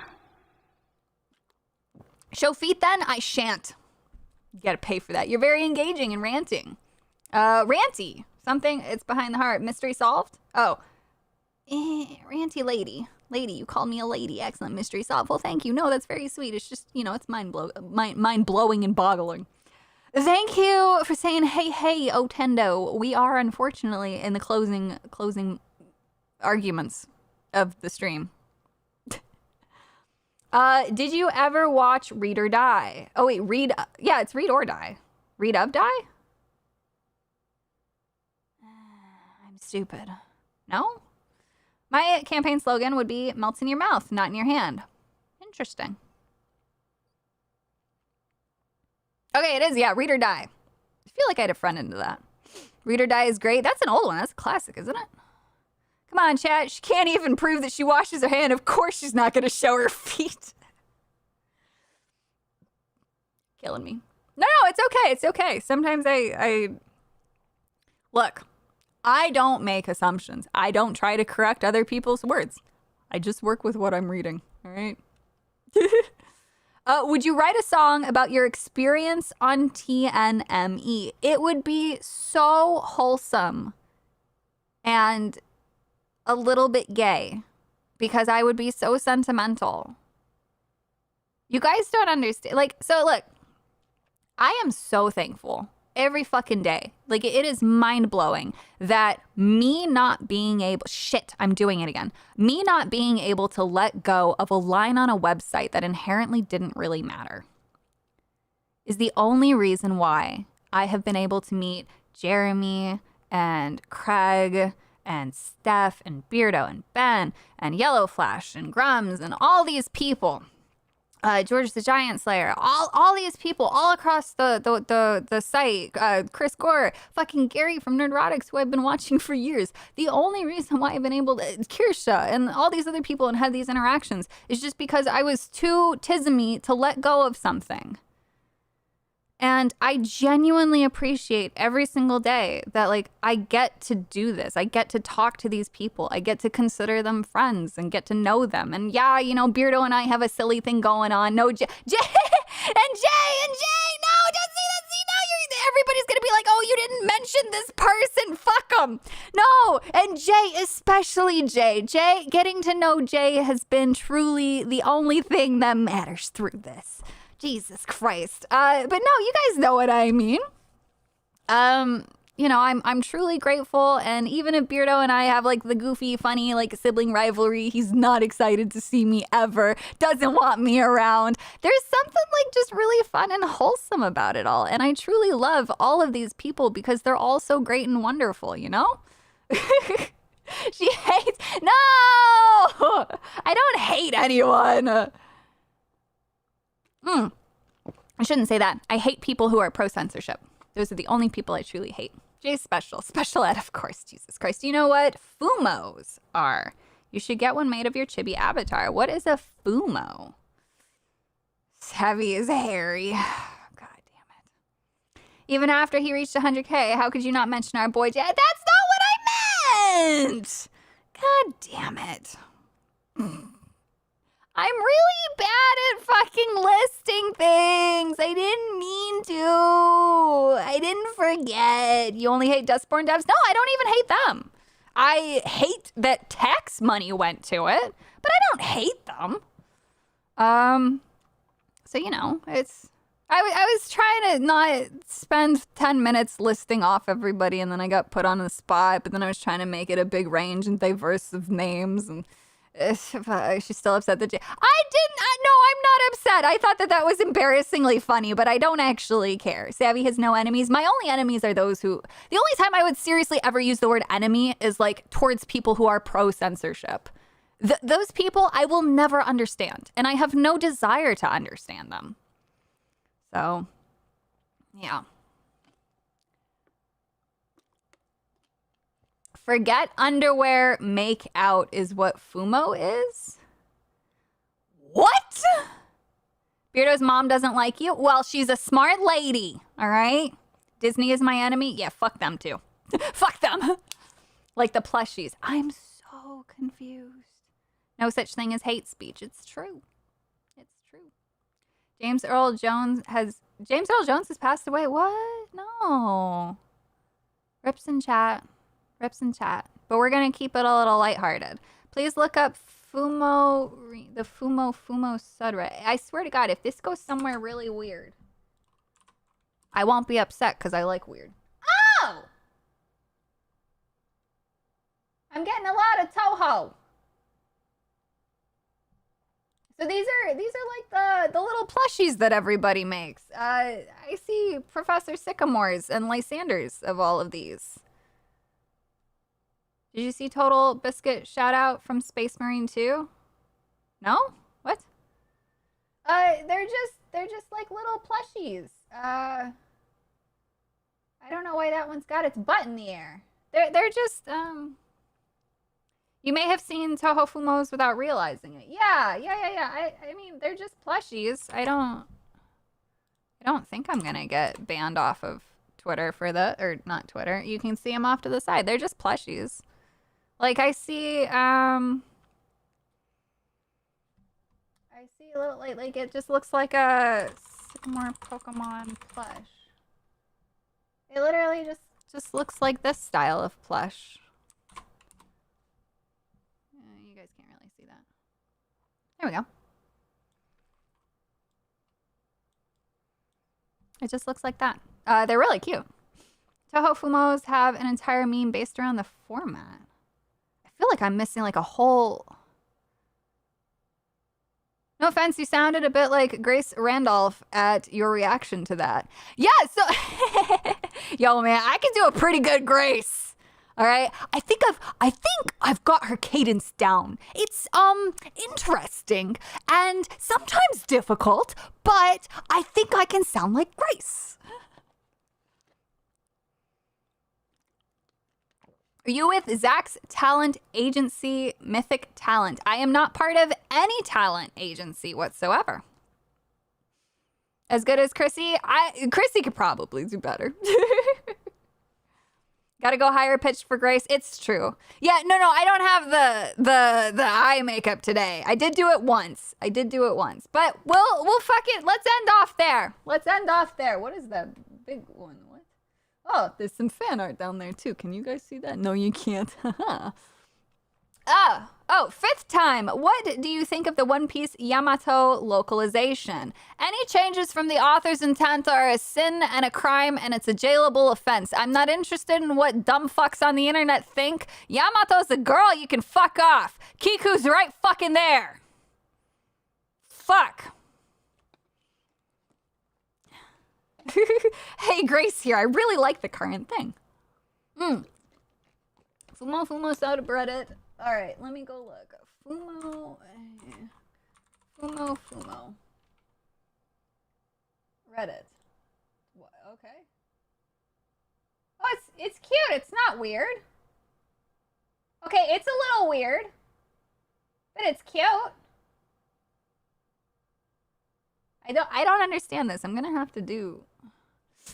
Show feet then? I shan't. You gotta pay for that. You're very engaging and ranting. Ranty. Something, it's behind the heart. Mystery solved? Oh. Ranty lady. Lady, you called me a lady. Excellent. Mystery solved. Well, thank you. No, that's very sweet. It's just, you know, it's mind-blowing and boggling. Thank you for saying, hey, Otendo. We are, unfortunately, in the closing arguments of the stream. Did you ever watch Read or Die? Oh, wait, yeah, it's Read or Die. Read of Die? I'm stupid. No? My campaign slogan would be melts in your mouth, not in your hand. Interesting. Okay, it is, yeah, Read or Die. I feel like I had a front end to that. Read or Die is great. That's an old one. That's a classic, isn't it? Come on, chat. She can't even prove that she washes her hand. Of course she's not going to show her feet. Killing me. No, it's okay. It's okay. Sometimes I... Look, I don't make assumptions. I don't try to correct other people's words. I just work with what I'm reading, all right? Would you write a song about your experience on TNME? It would be so wholesome and a little bit gay because I would be so sentimental. You guys don't understand. Like, so look, I am so thankful every fucking day. Like, it is mind-blowing that me not being able, I'm doing it again. Me not being able to let go of a line on a website that inherently didn't really matter is the only reason why I have been able to meet Jeremy and Craig and Steph and Beardo and Ben and Yellow Flash and Grums and all these people, George the Giant Slayer, all these people all across the site, Chris Gore, fucking Gary from Nerdrotics, who I've been watching for years. The only reason why I've been able to, Kirsha and all these other people and had these interactions is just because I was too tismy to let go of something. And I genuinely appreciate every single day that, like, I get to do this. I get to talk to these people. I get to consider them friends and get to know them. And yeah, you know, Beardo and I have a silly thing going on. No, Jay, and Jay. No, don't say that. See, now everybody's going to be like, oh, you didn't mention this person. Fuck them. No, and Jay, especially Jay. Getting to know Jay has been truly the only thing that matters through this. Jesus Christ. But no, you guys know what I mean. You know, I'm truly grateful. And even if Beardo and I have like the goofy, funny, like sibling rivalry, he's not excited to see me ever, doesn't want me around. There's something like just really fun and wholesome about it all. And I truly love all of these people because they're all so great and wonderful, you know? She hates, no, I don't hate anyone. I shouldn't say that. I hate people who are pro-censorship. Those are the only people I truly hate. Jay's special. Special ed, of course. Jesus Christ. You know what Fumos are? You should get one made of your chibi avatar. What is a Fumo? Savvy is hairy. God damn it. Even after he reached 100K, how could you not mention our boy Jay? That's not what I meant! God damn it. I'm really bad at fucking listing things. I didn't mean to. I didn't forget. You only hate Dustborn devs? No, I don't even hate them. I hate that tax money went to it, but I don't hate them. So, you know, it's... I was trying to not spend 10 minutes listing off everybody, and then I got put on the spot, but then I was trying to make it a big range and diverse of names, and... she's still upset that no, I'm not upset. I thought that was embarrassingly funny, but I don't actually care. Savvy has no enemies. My only enemies are those who, the only time I would seriously ever use the word enemy is like towards people who are pro-censorship. Those people I will never understand, and I have no desire to understand them. So, yeah. Forget underwear, make out is what FUMO is? What? Beardo's mom doesn't like you? Well, she's a smart lady, all right? Disney is my enemy? Yeah, fuck them too. Fuck them. Like the plushies. I'm so confused. No such thing as hate speech. It's true. It's true. James Earl Jones has passed away. What? No. Rips in chat. Rips in chat. But we're going to keep it a little lighthearted. Please look up FUMO, the FUMO subreddit. I swear to God, if this goes somewhere really weird, I won't be upset because I like weird. Oh! I'm getting a lot of Toho. So these are like the little plushies that everybody makes. I see Professor Sycamores and Lysanders of all of these. Did you see Total Biscuit shout out from Space Marine 2? No? What? They're just like little plushies. I don't know why that one's got its butt in the air. They're just you may have seen Toho Fumos without realizing it. Yeah. I mean, they're just plushies. I don't think I'm gonna get banned off of Twitter for or not Twitter. You can see them off to the side. They're just plushies. Like I see a little like it just looks like a Sycamore Pokemon plush. It literally just looks like this style of plush. You guys can't really see that. There we go. It just looks like that. They're really cute. Toho Fumos have an entire meme based around the format. I feel like I'm missing like a whole... No offense, you sounded a bit like Grace Randolph at your reaction to that. Yeah, so... Yo, man, I can do a pretty good Grace. All right? I think I've got her cadence down. It's, interesting and sometimes difficult, but I think I can sound like Grace. Are you with Zach's talent agency, Mythic Talent? I am not part of any talent agency whatsoever. As good as Chrissy? Chrissy could probably do better. Gotta go higher pitched for Grace. It's true. Yeah, no, I don't have the eye makeup today. I did do it once. But we'll fuck it. Let's end off there. What is that big one? What? Oh, there's some fan art down there too. Can you guys see that? No, you can't. Fifth time. What do you think of the One Piece Yamato localization? Any changes from the author's intent are a sin and a crime, and it's a jailable offense. I'm not interested in what dumb fucks on the internet think. Yamato's a girl, you can fuck off. Kiku's right fucking there. Fuck. Hey, Grace here. I really like the current thing. Fumo subreddit. All right, let me go look. Fumo. Reddit. What? Okay. Oh, it's cute. It's not weird. Okay, it's a little weird, but it's cute. I don't understand this. I'm gonna have to do.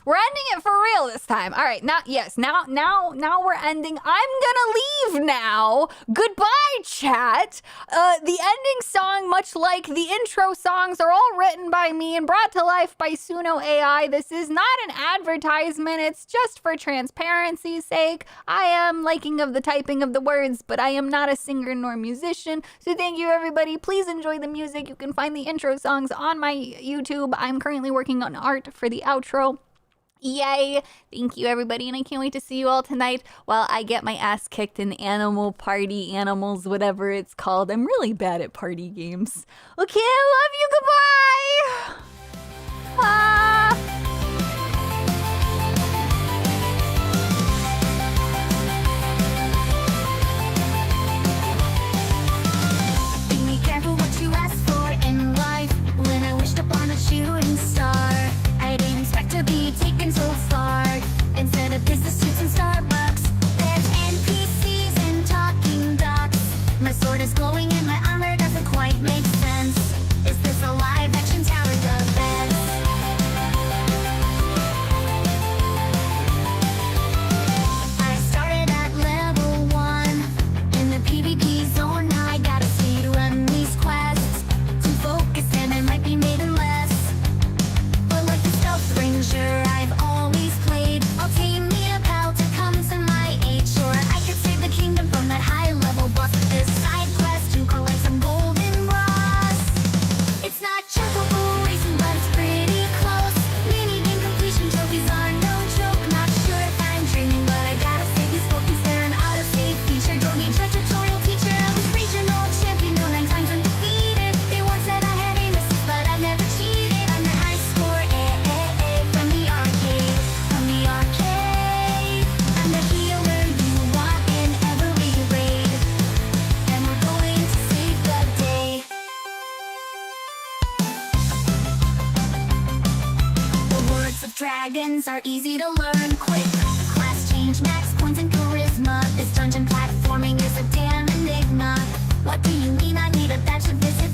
We're ending it for real this time. All right, now we're ending. I'm gonna leave now. Goodbye, chat. The ending song, much like the intro songs, are all written by me and brought to life by Suno AI. This is not an advertisement. It's just for transparency's sake. I am liking of the typing of the words, but I am not a singer nor musician. So thank you, everybody. Please enjoy the music. You can find the intro songs on my YouTube. I'm currently working on art for the outro. Yay! Thank you, everybody, and I can't wait to see you all tonight while I get my ass kicked in Animal Party, Animals, whatever it's called. I'm really bad at party games. Okay, I love you. Goodbye! Be careful what you ask for in life. When I wished upon a shooting star, I didn't expect to be taken so far. Instead of business suits and Starbucks, there's NPC. dragons are easy to learn quick. Class change, max points, and charisma. This dungeon platforming is a damn enigma. What do you mean I need a badge of this